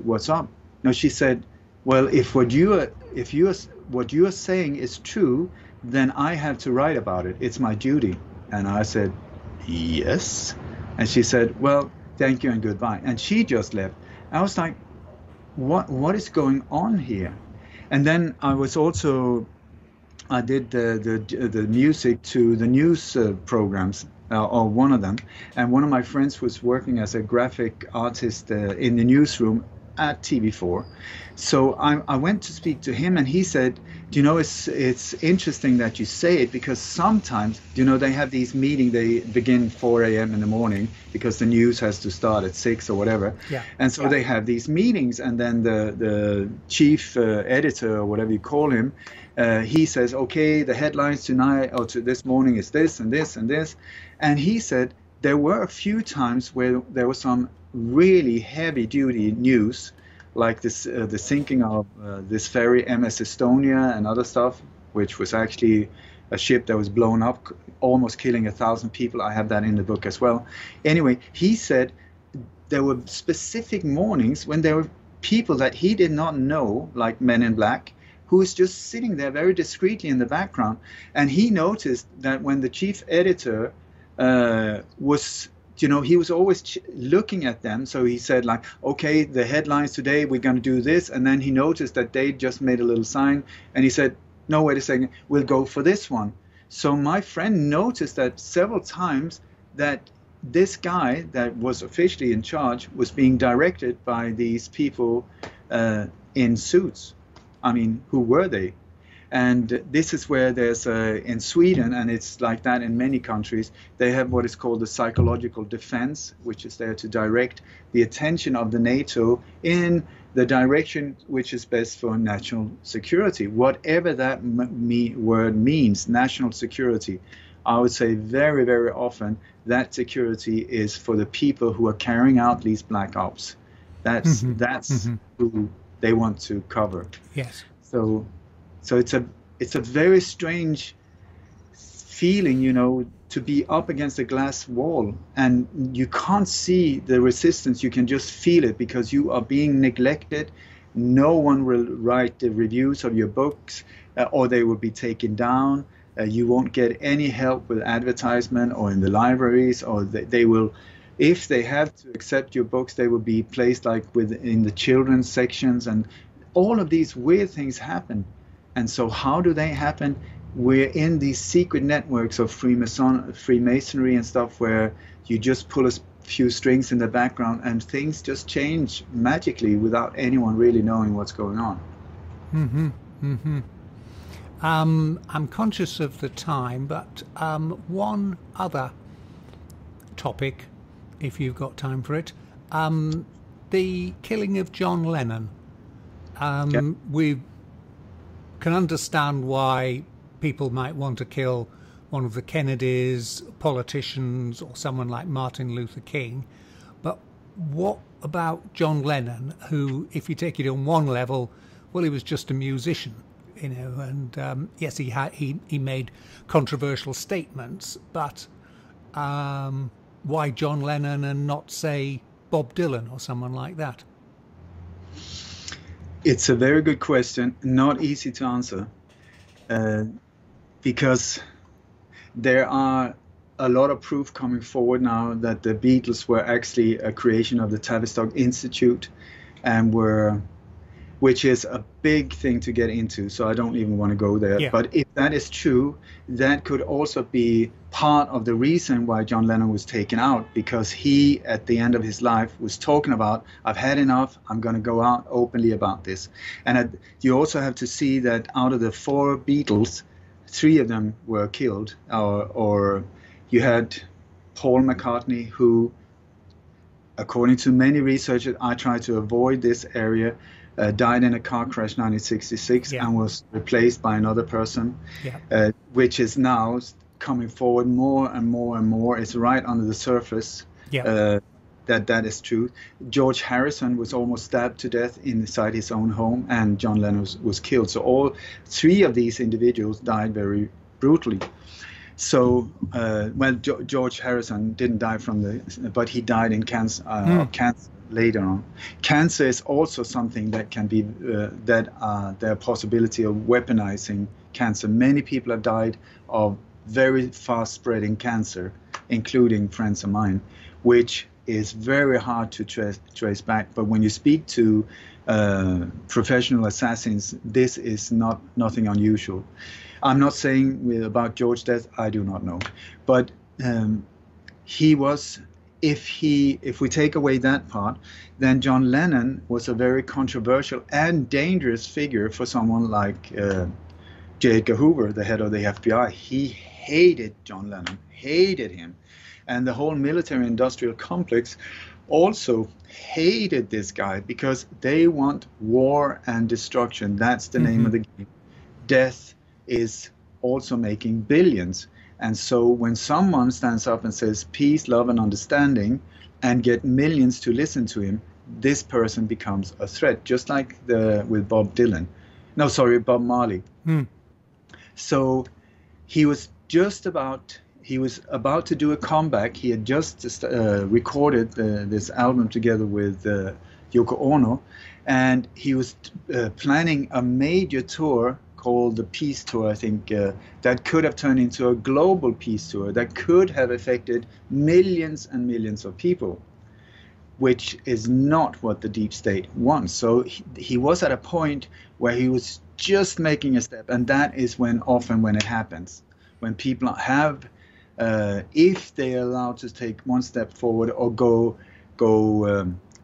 what's up? No, she said, well, if what you are saying is true, then I have to write about it. It's my duty. And I said, yes. And she said, well, thank you and goodbye. And she just left. I was like, what is going on here? And then I did the music to the news programs, or one of them. And one of my friends was working as a graphic artist in the newsroom at TV4. So I went to speak to him, and he said, you know, it's interesting that you say it, because sometimes, you know, they have these meetings, they begin 4 a.m. in the morning because the news has to start at 6 or whatever. Yeah. And so they have these meetings, and then the chief editor, or whatever you call him, he says, okay, the headlines tonight or to this morning is this and this and this. And he said there were a few times where there was some really heavy duty news, like this, the sinking of this ferry MS Estonia and other stuff, which was actually a ship that was blown up, almost killing 1,000 people. I have that in the book as well. Anyway, he said there were specific mornings when there were people that he did not know, like Men in Black, who was just sitting there very discreetly in the background. And he noticed that when the chief editor was, you know, he was always looking at them. So he said, like, okay, the headlines today, we're going to do this. And then he noticed that they just made a little sign, and he said, no, wait a second, we'll go for this one. So my friend noticed that several times that this guy that was officially in charge was being directed by these people in suits. I mean, who were they? And this is where there's in Sweden, and it's like that in many countries, they have what is called the psychological defense, which is there to direct the attention of the NATO in the direction which is best for national security. Whatever that word means, national security, I would say very, very often that security is for the people who are carrying out these black ops. That's who they want to cover. Yes. So it's a very strange feeling, you know, to be up against a glass wall, and you can't see the resistance. You can just feel it because you are being neglected. No one will write the reviews of your books, or they will be taken down. You won't get any help with advertisement or in the libraries, or they will, if they have to accept your books, they will be placed like in the children's sections, and all of these weird things happen. And so how do they happen? We're in these secret networks of Freemasonry and stuff, where you just pull a few strings in the background and things just change magically without anyone really knowing what's going on. I'm conscious of the time, but one other topic, if you've got time for it, the killing of John Lennon. We can understand why people might want to kill one of the Kennedys, politicians, or someone like Martin Luther King. But what about John Lennon, who, if you take it on one level, well, he was just a musician, you know, and yes, he made controversial statements, but why John Lennon and not, say, Bob Dylan or someone like that? It's a very good question, not easy to answer, because there are a lot of proof coming forward now that the Beatles were actually a creation of the Tavistock Institute, and which is a big thing to get into, so I don't even want to go there. Yeah. But if that is true, that could also be part of the reason why John Lennon was taken out, because he, at the end of his life, was talking about, I've had enough, I'm going to go out openly about this. And you also have to see that out of the 4 Beatles, 3 of them were killed, or you had Paul McCartney, who, according to many researchers, I try to avoid this area, died in a car crash 1966 and was replaced by another person, which is now coming forward more and more and more. It's right under the surface that is true. George Harrison was almost stabbed to death inside his own home, and John Lennon was killed. So all 3 of these individuals died very brutally. So, George Harrison didn't die but he died in cancer, cancer later on. Cancer is also something that can be, there are possibility of weaponizing cancer. Many people have died of very fast-spreading cancer, including friends of mine, which is very hard to trace back. But when you speak to professional assassins, this is nothing unusual. I'm not saying about George's death, I do not know. But he was if we take away that part, then John Lennon was a very controversial and dangerous figure for someone like J. Edgar Hoover, the head of the FBI. He hated John Lennon, hated him. And the whole military-industrial complex also hated this guy because they want war and destruction. That's the name of the game. Death is also making billions. And so when someone stands up and says peace, love, and understanding and get millions to listen to him, this person becomes a threat, just like with Bob Dylan. No, sorry, Bob Marley. So he was about to do a comeback. He had just recorded this album together with Yoko Ono, and he was planning a major tour called the Peace Tour, I think, that could have turned into a global peace tour that could have affected millions and millions of people, which is not what the deep state wants. So he was at a point where he was just making a step, and that is often when it happens, when people have, if they are allowed to take one step forward or go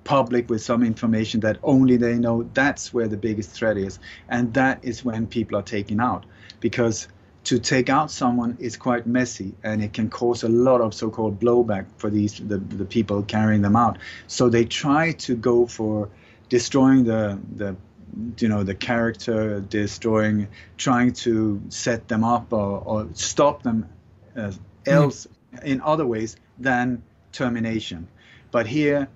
public with some information that only they know, that's where the biggest threat is. And that is when people are taken out, because to take out someone is quite messy, and it can cause a lot of so-called blowback for the people carrying them out. So they try to go for destroying the character, trying to set them up or stop them else in other ways than termination. But here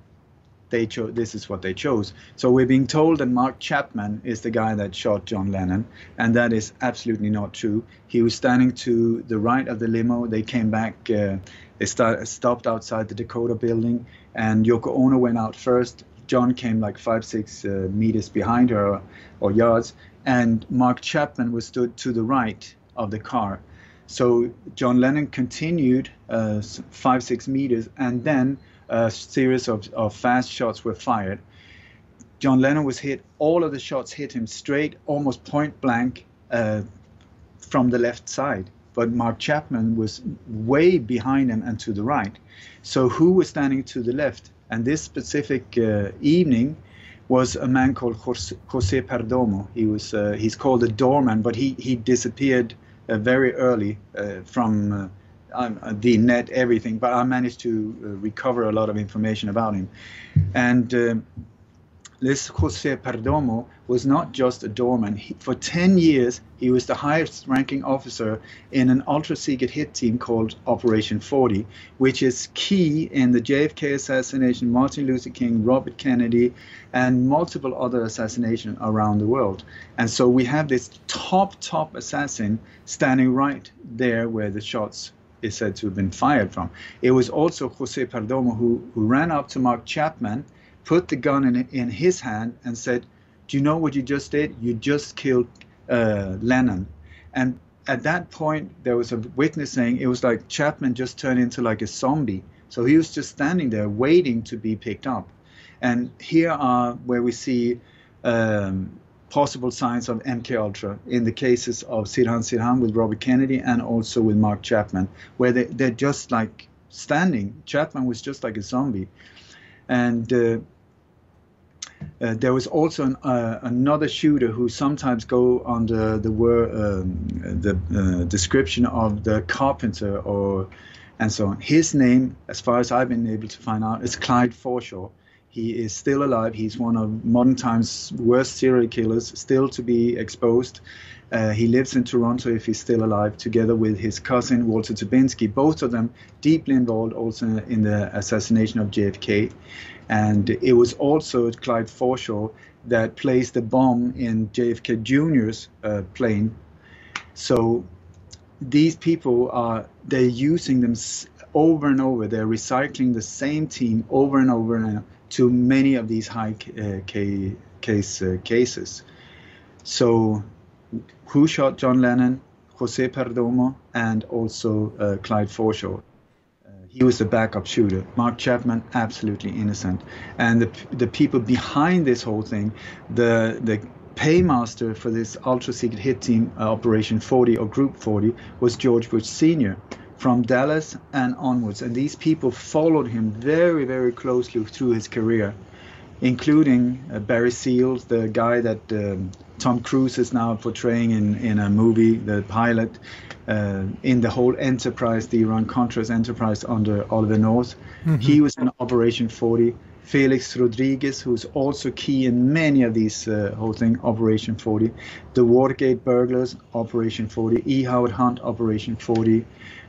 this is what they chose. So we're being told that Mark Chapman is the guy that shot John Lennon, and that is absolutely not true. He was standing to the right of the limo. They came back, they stopped outside the Dakota building, and Yoko Ono went out first. John came like 5-6 meters behind her or yards, and Mark Chapman was stood to the right of the car. So John Lennon continued 5-6 meters, and then a series of fast shots were fired. John Lennon was hit. All of the shots hit him straight, almost point blank, from the left side. But Mark Chapman was way behind him and to the right. So who was standing to the left? And this specific evening was a man called Jose Pardomo. He's called a doorman, but he disappeared very early from the net, everything, but I managed to recover a lot of information about him. And this Jose Pardomo was not just a doorman. For 10 years, he was the highest ranking officer in an ultra-secret hit team called Operation 40, which is key in the JFK assassination, Martin Luther King, Robert Kennedy, and multiple other assassinations around the world. And so we have this top assassin standing right there where the shots is said to have been fired from. It was also Jose Pardomo who ran up to Mark Chapman, put the gun in his hand and said, "Do you know what you just did? You just killed Lennon." And at that point, there was a witness saying it was like Chapman just turned into like a zombie. So he was just standing there waiting to be picked up. And here are where we see possible signs of MK-Ultra in the cases of Sirhan with Robert Kennedy and also with Mark Chapman, where they're just like standing. Chapman was just like a zombie. And there was also another shooter who sometimes go under the description of the carpenter and so on. His name, as far as I've been able to find out, is Clyde Forshaw. He is still alive. He's one of modern time's worst serial killers, still to be exposed. He lives in Toronto, if he's still alive, together with his cousin, Walter Dubinsky, both of them deeply involved also in the assassination of JFK. And it was also Clyde Forshaw that placed the bomb in JFK Jr.'s plane. So these people they're using them over and over. They're recycling the same team over and over and to many of these high cases. So who shot John Lennon? Jose Pardomo and also Clyde Forshaw. He was the backup shooter. Mark Chapman, absolutely innocent. And the people behind this whole thing, the paymaster for this ultra-secret hit team, Operation 40 or Group 40, was George Bush Sr. from Dallas and onwards. And these people followed him very, very closely through his career, including Barry Seals, the guy that Tom Cruise is now portraying in a movie, the pilot, in the whole enterprise, the Iran-Contras enterprise under Oliver North. Mm-hmm. He was in Operation 40. Felix Rodriguez, who's also key in many of these whole thing, Operation 40. The Watergate burglars, Operation 40. E. Howard Hunt, Operation 40.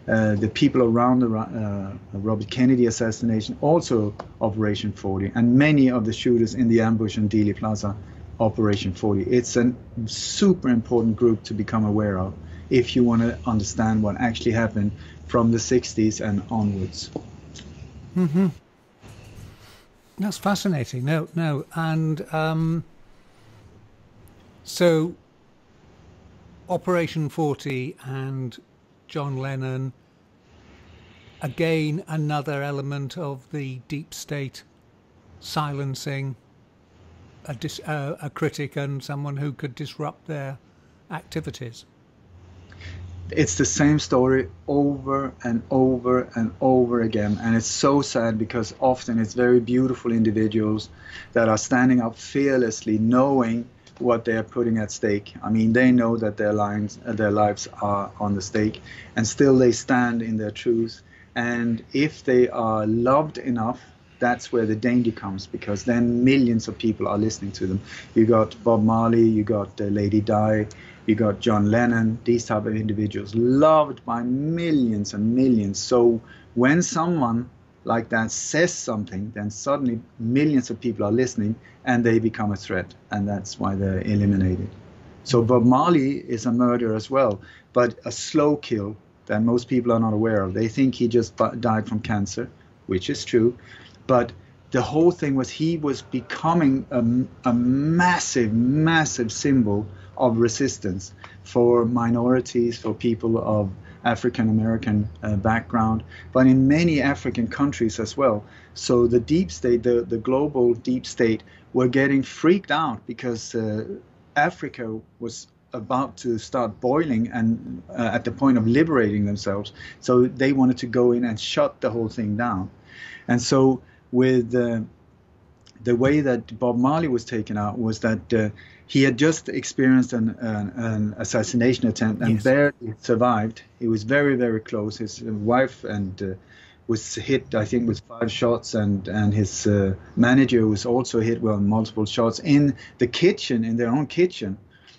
The people around the Robert Kennedy assassination, also Operation 40. And many of the shooters in the ambush in Dealey Plaza, Operation 40. It's a super important group to become aware of if you want to understand what actually happened from the 60s and onwards. Mm-hmm. That's fascinating. No. And so Operation 40 and John Lennon, again, another element of the deep state silencing a critic and someone who could disrupt their activities. It's the same story over and over and over again, and it's so sad because often it's very beautiful individuals that are standing up fearlessly, knowing what they are putting at stake. I mean, they know that their lives are on the stake, and still they stand in their truth. And if they are loved enough, that's where the danger comes, because then millions of people are listening to them. You got Bob Marley, you got Lady Di, you got John Lennon, these type of individuals, loved by millions and millions. So when someone like that says something, then suddenly millions of people are listening and they become a threat, and that's why they're eliminated. So Bob Marley is a murderer as well, but a slow kill that most people are not aware of. They think he just died from cancer, which is true, but the whole thing was he was becoming a massive, massive symbol of resistance for minorities, for people of African American background, but in many African countries as well. So the deep state, the global deep state, were getting freaked out because Africa was about to start boiling and at the point of liberating themselves. So they wanted to go in and shut the whole thing down. And so with the way that Bob Marley was taken out was that he had just experienced an assassination attempt and barely survived. He was very, very close. His wife was hit, I think, with 5 shots, and his manager was also hit with multiple shots in the kitchen, in their own kitchen.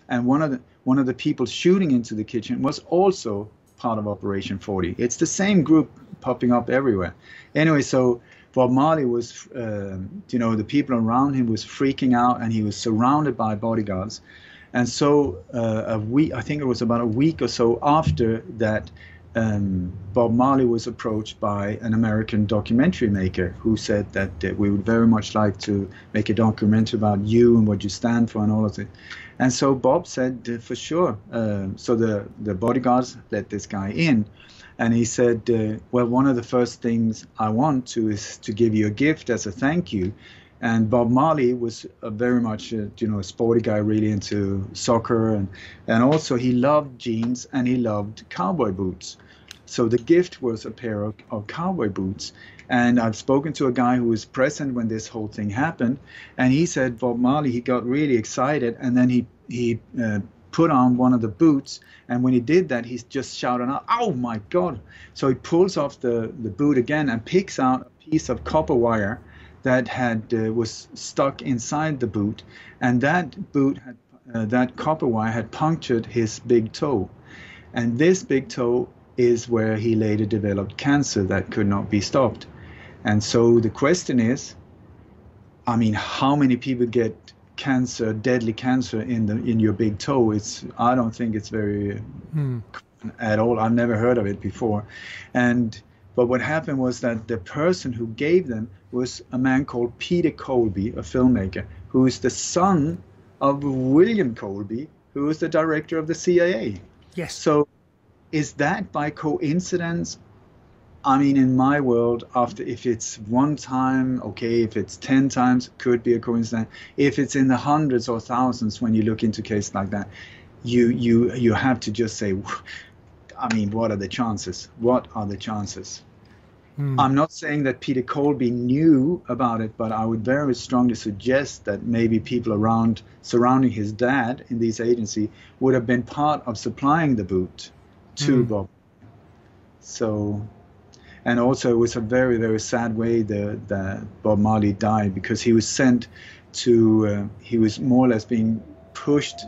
And one of the people shooting into the kitchen was also part of Operation 40. It's the same group popping up everywhere. Anyway, so Bob Marley was, the people around him was freaking out, and he was surrounded by bodyguards. And so I think it was about a week or so after that, Bob Marley was approached by an American documentary maker who said that we would very much like to make a documentary about you and what you stand for and all of it. And so Bob said, for sure. So the bodyguards let this guy in. And he said, well, one of the first things I want to is to give you a gift as a thank you. And Bob Marley was very much, a sporty guy, really into soccer. And also he loved jeans and he loved cowboy boots. So the gift was a pair of cowboy boots. And I've spoken to a guy who was present when this whole thing happened. And he said Bob Marley, he got really excited. And then he put on one of the boots, and when he did that, he just shouted out, "Oh my God!" So he pulls off the boot again and picks out a piece of copper wire that was stuck inside the boot, and that copper wire had punctured his big toe, and this big toe is where he later developed cancer that could not be stopped. And so the question is, I mean, how many people get cancer, deadly cancer in your big toe? I don't think it's very common at all. I've never heard of it before. But what happened was that the person who gave them was a man called Peter Colby, a filmmaker, who is the son of William Colby, who was the director of the CIA. Yes. So is that by coincidence? I mean, in my world, if it's one time, okay, if it's 10 times, could be a coincidence. If it's in the hundreds or thousands, when you look into cases like that, you have to just say, I mean, what are the chances? What are the chances? I'm not saying that Peter Colby knew about it, but I would very strongly suggest that maybe people around surrounding his dad in this agency would have been part of supplying the boot to Bob. So, and also it was a very, very sad way that Bob Marley died, because he was sent to, he was more or less being pushed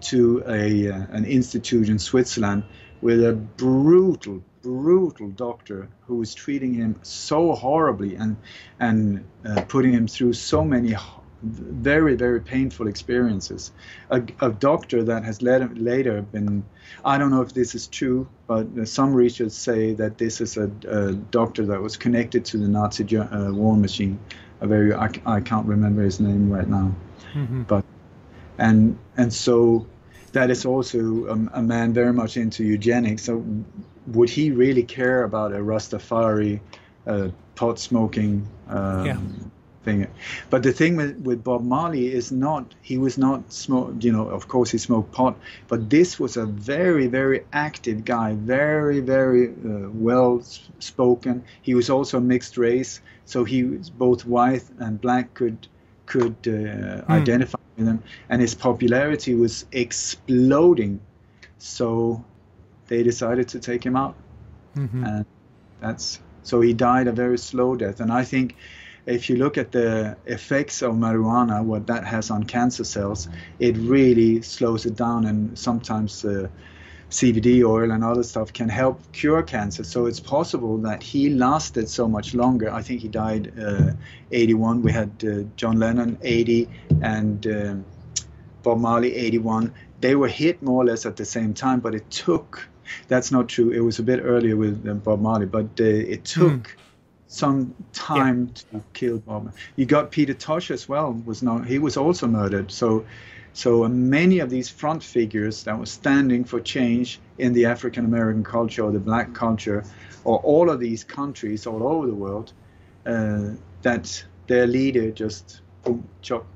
to an institute in Switzerland with a brutal doctor who was treating him so horribly and putting him through so many very, very painful experiences. A doctor that has later been, I don't know if this is true, but some research say that this is a doctor that was connected to the Nazi war machine. I can't remember his name right now, but and so that is also a man very much into eugenics. So would he really care about a Rastafari pot smoking thing? But the thing with Bob Marley is not, he was not of course he smoked pot, but this was a very, very active guy, very, very well spoken. He was also mixed race, so he was both white and black could identify with him, and his popularity was exploding. So they decided to take him out, and so he died a very slow death. And I think if you look at the effects of marijuana, what that has on cancer cells, it really slows it down, and sometimes CBD oil and other stuff can help cure cancer. So it's possible that he lasted so much longer. I think he died 81. We had John Lennon 80 and Bob Marley 81. They were hit more or less at the same time, but it took, that's not true, it was a bit earlier with Bob Marley, but it took some time to kill Bob. You got Peter Tosh as well, he was also murdered. So many of these front figures that were standing for change in the African American culture or the black culture, or all of these countries all over the world, that their leader just boom, chop.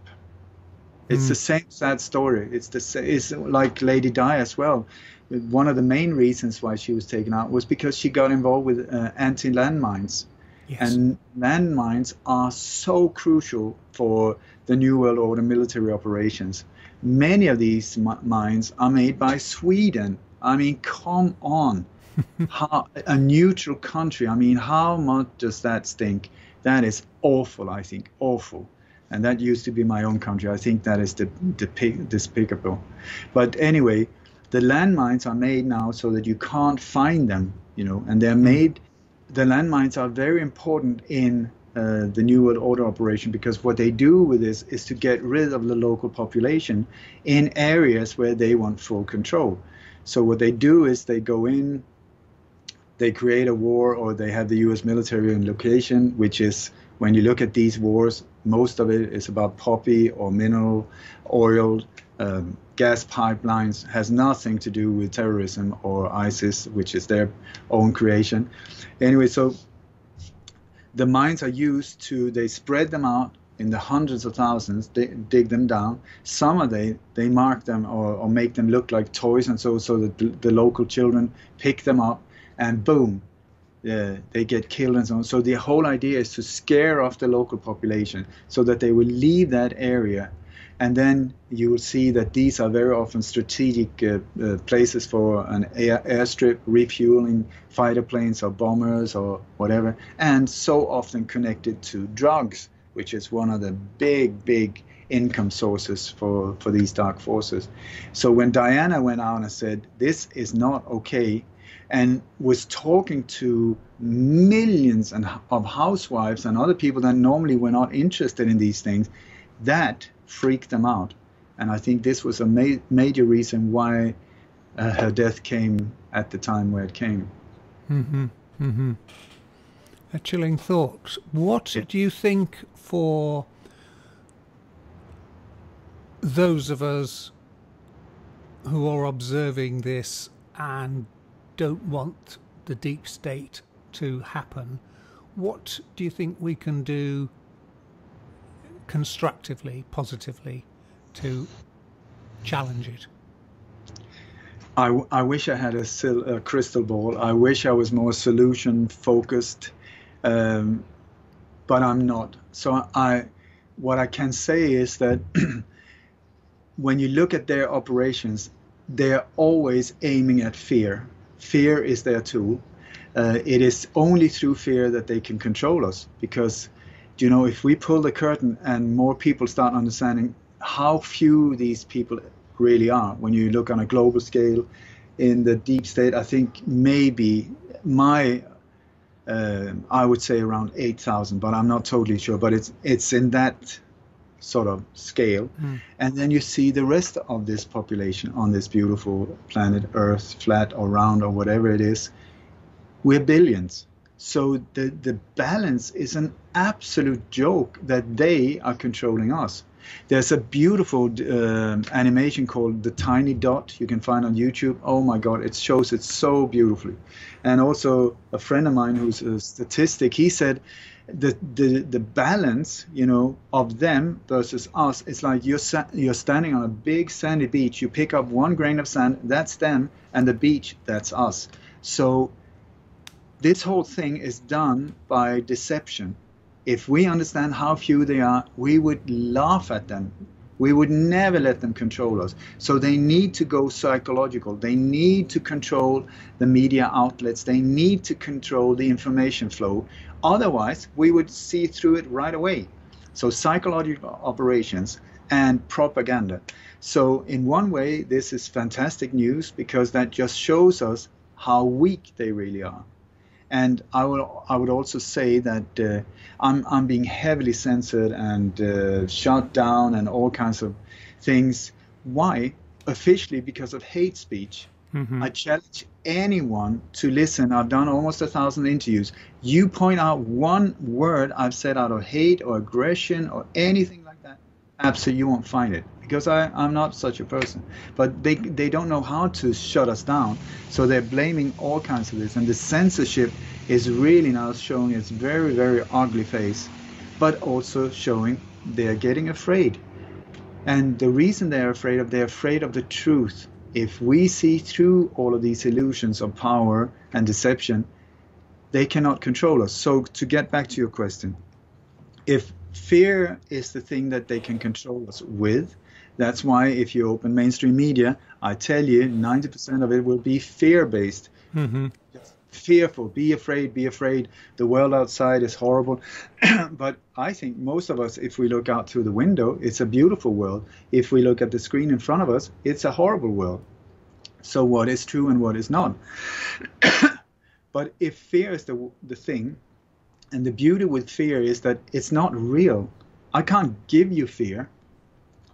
It's the same sad story. It's like Lady Di as well. One of the main reasons why she was taken out was because she got involved with anti-landmines. Yes. And landmines are so crucial for the New World Order military operations. Many of these mines are made by Sweden. I mean, come on. How, a neutral country, I mean, how much does that stink? That is awful, I think, awful. And that used to be my own country. I think that is despicable. But anyway, the landmines are made now so that you can't find them, and they're made. The landmines are very important in the New World Order operation, because what they do with this is to get rid of the local population in areas where they want full control. So what they do is they go in, they create a war, or they have the US military in location, which is, when you look at these wars, most of it is about poppy or mineral oil, gas pipelines, has nothing to do with terrorism or ISIS, which is their own creation. Anyway, so the mines are used they spread them out in the hundreds of thousands, they dig them down. Some of they mark them or make them look like toys, and so that the local children pick them up, and boom, they get killed and so on. So the whole idea is to scare off the local population so that they will leave that area. And then you will see that these are very often strategic places for an airstrip, refueling fighter planes or bombers or whatever, and so often connected to drugs, which is one of the big income sources for these dark forces. So when Diana went out and said, this is not okay, and was talking to millions of housewives and other people that normally were not interested in these things, that freaked them out. And I think this was a major reason why her death came at the time where it came. A chilling thought. What do you think, for those of us who are observing this and don't want the deep state to happen, what do you think we can do constructively, positively, to challenge it? I wish I had a crystal ball. I wish I was more solution focused, um, but I'm not. So what I can say is that when you look at their operations, they're always aiming at fear. Fear is their tool. It is only through fear that they can control us, because, you know, if we pull the curtain and more people start understanding how few these people really are, when you look on a global scale in the deep state, I think maybe I would say around 8,000, but I'm not totally sure, but it's in that sort of scale. And then you see the rest of this population on this beautiful planet Earth, flat or round or whatever it is. We're billions. So the balance is an absolute joke that they are controlling us. There's a beautiful animation called The Tiny Dot you can find on YouTube. Oh my God, it shows it so beautifully. And also a friend of mine who's a statistic, he said the balance, you know, of them versus us, it's like you're standing on a big sandy beach. You pick up one grain of sand, that's them, and the beach, that's us. So this whole thing is done by deception. If we understand how few they are, we would laugh at them. We would never let them control us. So they need to go psychological. They need to control the media outlets. They need to control the information flow. Otherwise, we would see through it right away. So psychological operations and propaganda. So in one way, this is fantastic news, because that just shows us how weak they really are. And I would also say that I'm being heavily censored and shut down and all kinds of things. Why? Officially, because of hate speech. I challenge anyone to listen. I've done almost 1,000 interviews. You point out one word I've said out of hate or aggression or anything like that, absolutely you won't find it, because I'm not such a person. But they don't know how to shut us down, so they're blaming all kinds of this. And the censorship is really now showing its very, very ugly face, but also showing they're getting afraid. And the reason they're afraid of the truth. If we see through all of these illusions of power and deception, they cannot control us. So to get back to your question, if fear is the thing that they can control us with, that's why if you open mainstream media, I tell you 90% of it will be fear-based. Just fearful, be afraid, the world outside is horrible. But I think most of us, if we look out through the window, it's a beautiful world. If we look at the screen in front of us, it's a horrible world. So what is true and what is not? But if fear is the thing, and the beauty with fear is that it's not real. I can't give you fear.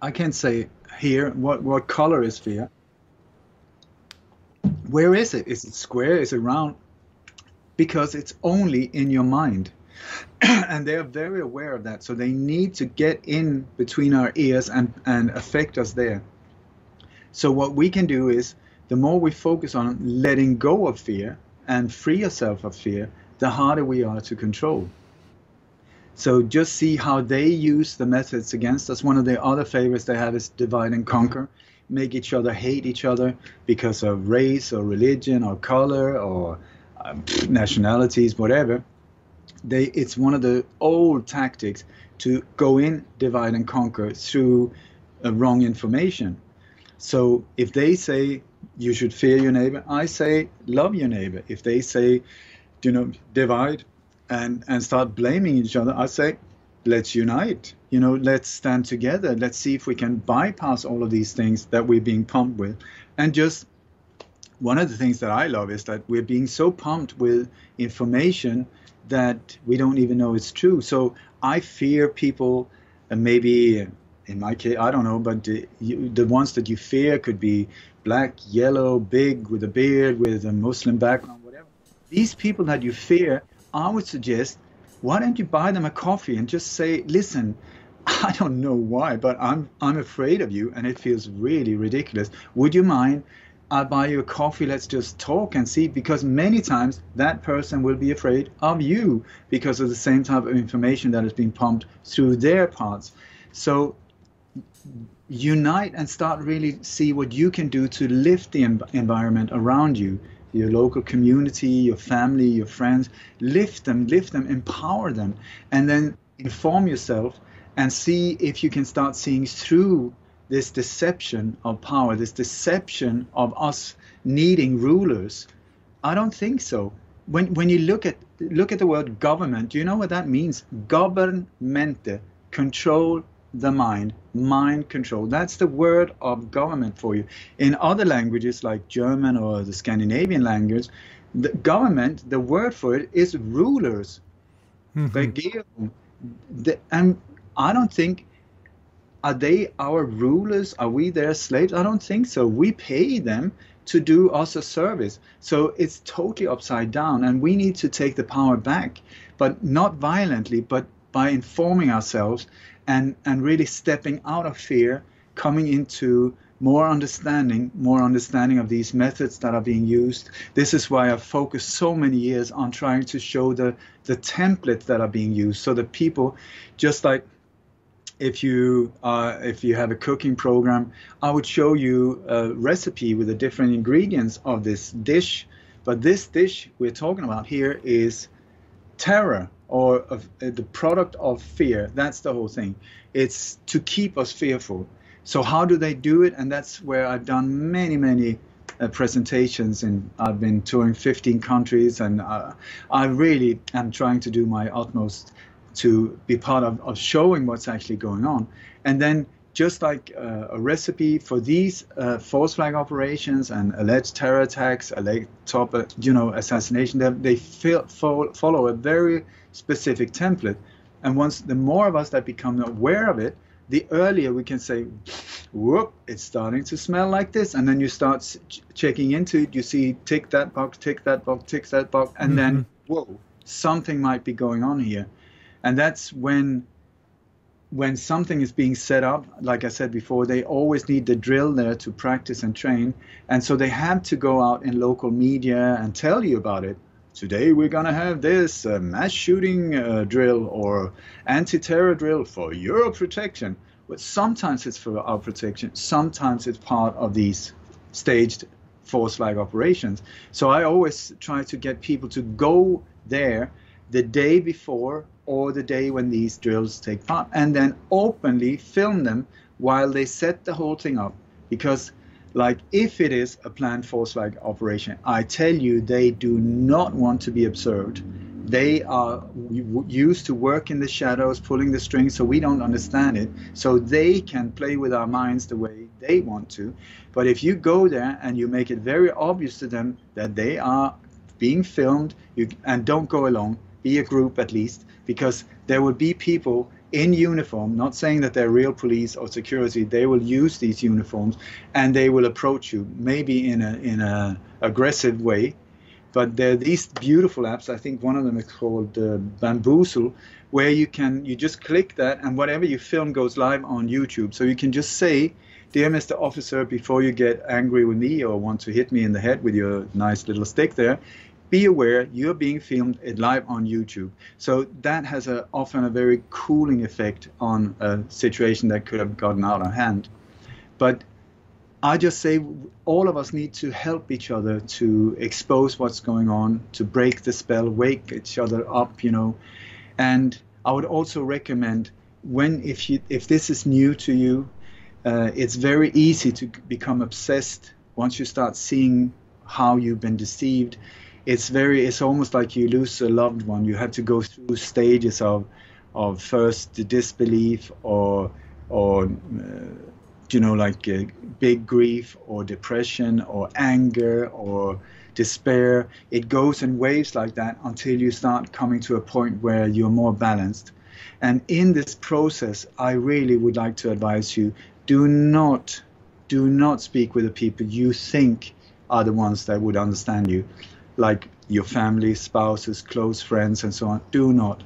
I can't say, here, what color is fear? Where is it? Is it square? Is it round? Because it's only in your mind. And they're very aware of that. So they need to get in between our ears and affect us there. So what we can do is, the more we focus on letting go of fear and free yourself of fear, the harder we are to control. So just see how they use the methods against us. One of the other favorites they have is divide and conquer. Make each other hate each other because of race or religion or color or nationalities, whatever. It's one of the old tactics to go in, divide and conquer through wrong information. So if they say you should fear your neighbor, I say love your neighbor. If they say, divide and start blaming each other, I say let's unite. Let's stand together. Let's see if we can bypass all of these things that we're being pumped with. And just one of the things that I love is that we're being so pumped with information that we don't even know it's true. So I fear people, and maybe in my case, I don't know, but the ones that you fear could be black, yellow, big, with a beard, with a Muslim background, whatever. These people that you fear, I would suggest, why don't you buy them a coffee and just say, listen, I don't know why, but I'm afraid of you and it feels really ridiculous. Would you mind? I'll buy you a coffee, let's just talk and see, because many times that person will be afraid of you because of the same type of information that is being pumped through their parts. So unite and start really see what you can do to lift the environment around you, your local community, your family, your friends. Lift them, empower them, and then inform yourself and see if you can start seeing through this deception of power, this deception of us needing rulers. I don't think so. When you look at the word government, do you know what that means? Governmente, control the mind control. That's the word of government for you. In other languages like German or the Scandinavian language, the government, the word for it is rulers. Regierung. And I don't think, are they our rulers? Are we their slaves? I don't think so. We pay them to do us a service. So it's totally upside down, and we need to take the power back, but not violently, but by informing ourselves and really stepping out of fear, coming into more understanding of these methods that are being used. This is why I've focused so many years on trying to show the templates that are being used, so that people, just like if you have a cooking program, I would show you a recipe with the different ingredients of this dish, but this dish we're talking about here is terror, or the product of fear. That's the whole thing. It's to keep us fearful. So how do they do it? And that's where I've done many presentations, and I've been touring 15 countries, and I really am trying to do my utmost to be part of showing what's actually going on. And then just like a recipe for these false flag operations and alleged terror attacks, alleged assassination, they follow a very specific template. And once the more of us that become aware of it, the earlier we can say, whoop, it's starting to smell like this. And then you start checking into it. You see, tick that box, tick that box, tick that box. And then, whoa, something might be going on here. And that's when something is being set up, like I said before, they always need the drill there to practice and train. And so they have to go out in local media and tell you about it. Today we're going to have this mass shooting drill or anti-terror drill for your protection. But sometimes it's for our protection. Sometimes it's part of these staged false flag operations. So I always try to get people to go there the day before or the day when these drills take part, and then openly film them while they set the whole thing up. Because like if it is a planned false flag operation, I tell you, they do not want to be observed. They are used to work in the shadows, pulling the strings, so we don't understand it. So they can play with our minds the way they want to. But if you go there and you make it very obvious to them that they are being filmed, and don't go alone, be a group at least, because there will be people in uniform, not saying that they're real police or security, they will use these uniforms and they will approach you, maybe in a aggressive way. But there are these beautiful apps. I think one of them is called Bamboozle, where you just click that and whatever you film goes live on YouTube. So you can just say, "Dear Mr. Officer, before you get angry with me or want to hit me in the head with your nice little stick there, be aware you're being filmed live on YouTube." So that has often a very cooling effect on a situation that could have gotten out of hand. But I just say all of us need to help each other to expose what's going on, to break the spell, wake each other up, And I would also recommend, if this is new to you, it's very easy to become obsessed once you start seeing how you've been deceived. It's almost like you lose a loved one. You have to go through stages of first the disbelief or big grief or depression or anger or despair. It goes in waves like that until you start coming to a point where you're more balanced. And in this process, I really would like to advise you, do not speak with the people you think are the ones that would understand you, like your family, spouses, close friends, and so on. Do not.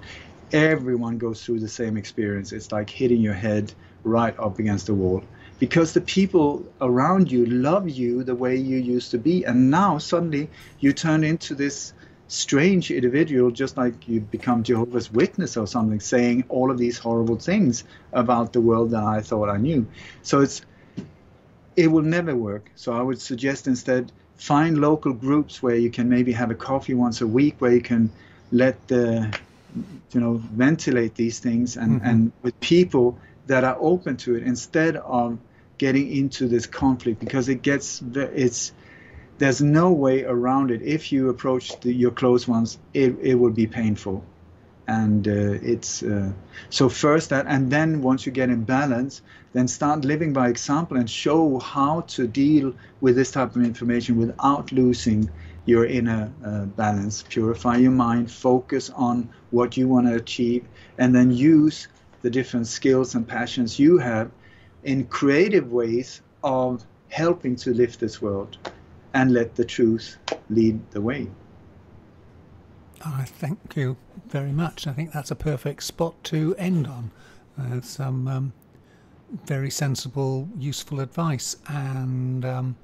Everyone goes through the same experience. It's like hitting your head right up against the wall, because the people around you love you the way you used to be, and now suddenly you turn into this strange individual, just like you become Jehovah's Witness or something, saying all of these horrible things about the world that I thought I knew. So it will never work. So I would suggest instead find local groups where you can maybe have a coffee once a week, where you can let ventilate these things, and with people that are open to it, instead of getting into this conflict, because there's no way around it. If you approach your close ones, it will be painful. And so first that, and then once you get in balance, then start living by example and show how to deal with this type of information without losing your inner balance. Purify your mind, focus on what you want to achieve, and then use the different skills and passions you have in creative ways of helping to lift this world, and let the truth lead the way. I thank you very much. I think that's a perfect spot to end on. Some very sensible, useful advice. And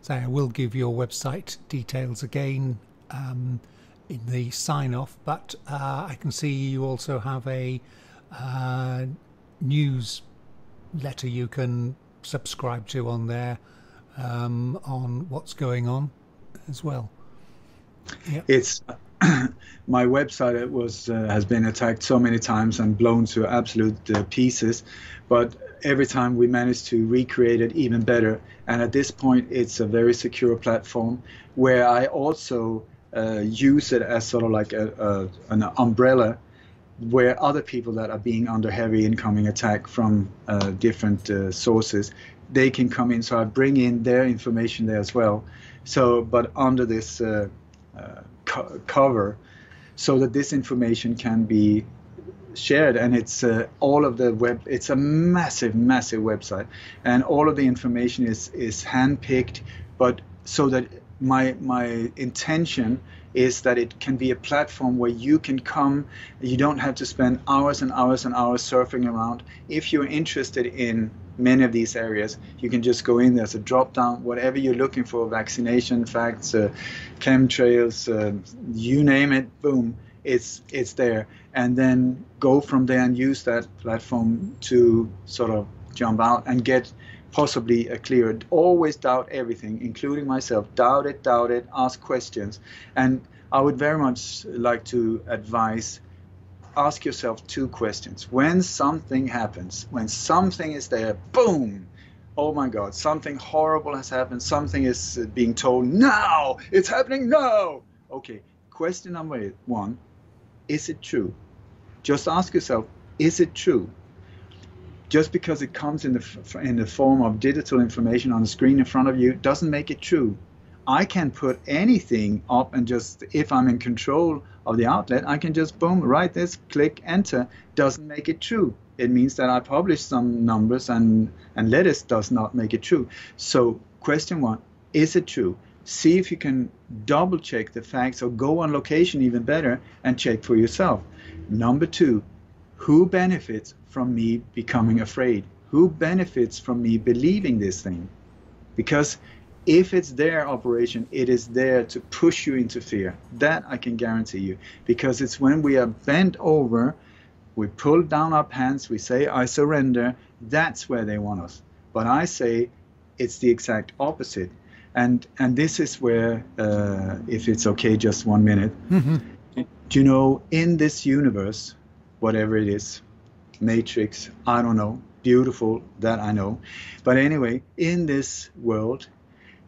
so I will give your website details again in the sign-off, but I can see you also have a newsletter you can subscribe to on there, on what's going on as well. Yep. It's my website has been attacked so many times and blown to absolute pieces, but every time we manage to recreate it even better. And at this point, it's a very secure platform where I also use it as sort of like an umbrella, where other people that are being under heavy incoming attack from different sources, they can come in. So I bring in their information there as well. So, but under this cover, so that this information can be shared. And it's all of the web. It's a massive website, and all of the information is handpicked. But so that my intention is that it can be a platform where you can come. You don't have to spend hours and hours and hours surfing around. If you're interested in many of these areas, you can just go in. There's a drop down, whatever you're looking for, vaccination facts, chemtrails, you name it, boom, it's there. And then go from there and use that platform to sort of jump out and get possibly a clearer. Always doubt everything, including myself. Doubt it, ask questions. And I would very much like to advise, ask yourself two questions. When something happens, when something is there, boom, oh my God, something horrible has happened, something is being told, now, it's happening now. Okay, question number one, is it true? Just ask yourself, is it true? Just because it comes in the form of digital information on the screen in front of you doesn't make it true. I can put anything up, and just, if I'm in control of the outlet, I can just boom, write this, click enter. Doesn't make it true. It means that I published some numbers, and lettuce does not make it true. So question one, is it true? See if you can double check the facts, or go on location even better and check for yourself. Number two, who benefits from me becoming afraid? Who benefits from me believing this thing? Because if it's their operation, it is there to push you into fear. That I can guarantee you. Because it's when we are bent over, we pull down our pants, we say, I surrender, that's where they want us. But I say it's the exact opposite. And this is where, if it's okay, just 1 minute. Mm-hmm. Do you know, in this universe, whatever it is, Matrix, I don't know, beautiful, that I know. But anyway, in this world,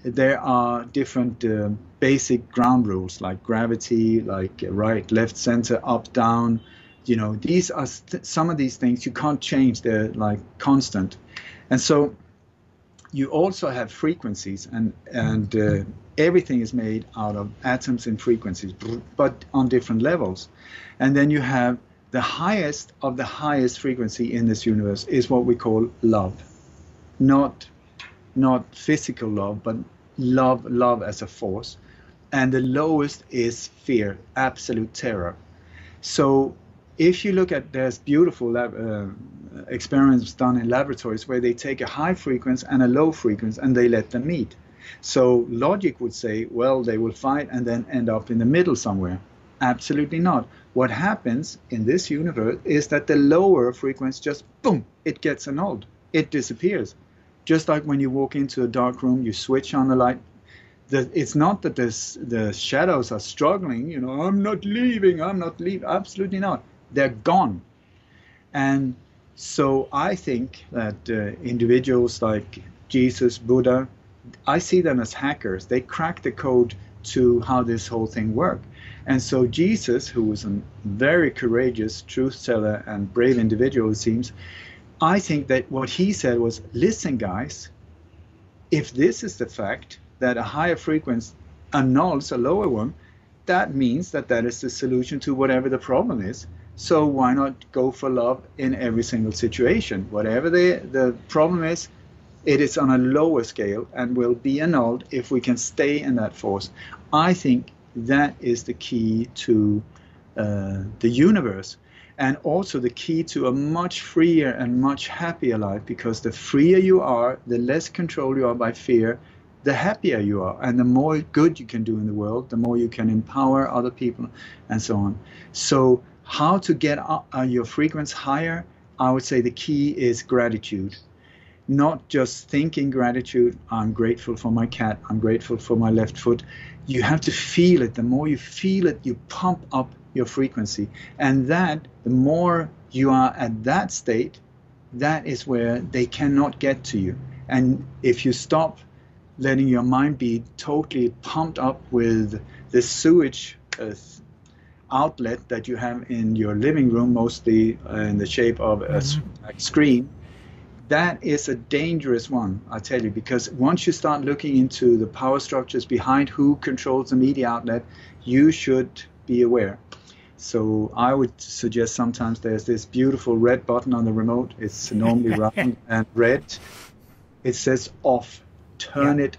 there are different basic ground rules, like gravity, like right, left, center, up, down. You know, these are some of these things you can't change. They're like constant. And so you also have frequencies, and everything is made out of atoms and frequencies, but on different levels. And then you have the highest of the highest frequency in this universe is what we call love. Not physical love, but love as a force. And the lowest is fear, absolute terror. So if you look at, there's beautiful experiments done in laboratories where they take a high frequency and a low frequency and they let them meet. So logic would say, well, they will fight and then end up in the middle somewhere. Absolutely not. What happens in this universe is that the lower frequency just, boom, it gets annulled. It disappears. Just like when you walk into a dark room, you switch on the light. It's not that the shadows are struggling, you know, I'm not leaving. Absolutely not. They're gone. And so I think that individuals like Jesus, Buddha, I see them as hackers. They crack the code to how this whole thing works. And so Jesus, who was a very courageous truth teller and brave individual, it seems, I think that what he said was, listen, guys, if this is the fact that a higher frequency annuls a lower one, that means that that is the solution to whatever the problem is. So why not go for love in every single situation? Whatever the problem is, it is on a lower scale and will be annulled if we can stay in that force. I think that is the key to the universe, and also the key to a much freer and much happier life, because the freer you are, the less controlled you are by fear, the happier you are, and the more good you can do in the world, the more you can empower other people, and so on. So how to get your frequency higher? I would say the key is gratitude. Not just thinking gratitude, I'm grateful for my cat, I'm grateful for my left foot. You have to feel it. The more you feel it, you pump up your frequency. And that, the more you are at that state, that is where they cannot get to you. And if you stop letting your mind be totally pumped up with the sewage outlet that you have in your living room, mostly in the shape of a screen, that is a dangerous one, I tell you, because once you start looking into the power structures behind who controls the media outlet, you should be aware. So I would suggest sometimes there's this beautiful red button on the remote. It's normally round and red. It says off. Turn it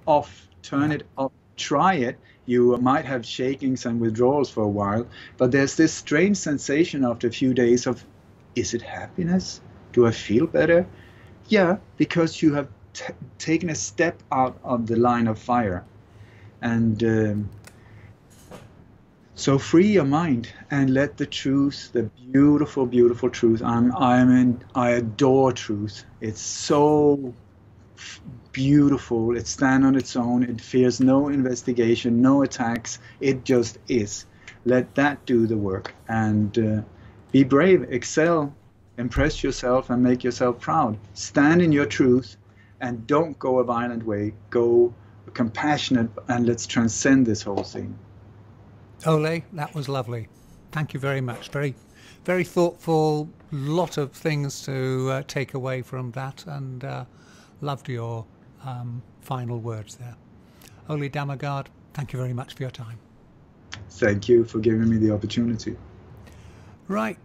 off. Turn it off. Try it. You might have shakings and withdrawals for a while, but there's this strange sensation after a few days of, is it happiness? Do I feel better? Yeah, because you have taken a step out of the line of fire. And so free your mind and let the truth, the beautiful, beautiful truth. I adore truth. It's so beautiful. It stands on its own. It fears no investigation, no attacks. It just is. Let that do the work. And be brave, excel. Impress yourself and make yourself proud. Stand in your truth and don't go a violent way. Go compassionate, and let's transcend this whole thing. Ole, that was lovely. Thank you very much. Very, very thoughtful. Lot of things to take away from that, and loved your final words there. Ole Dammegard, thank you very much for your time. Thank you for giving me the opportunity. Right.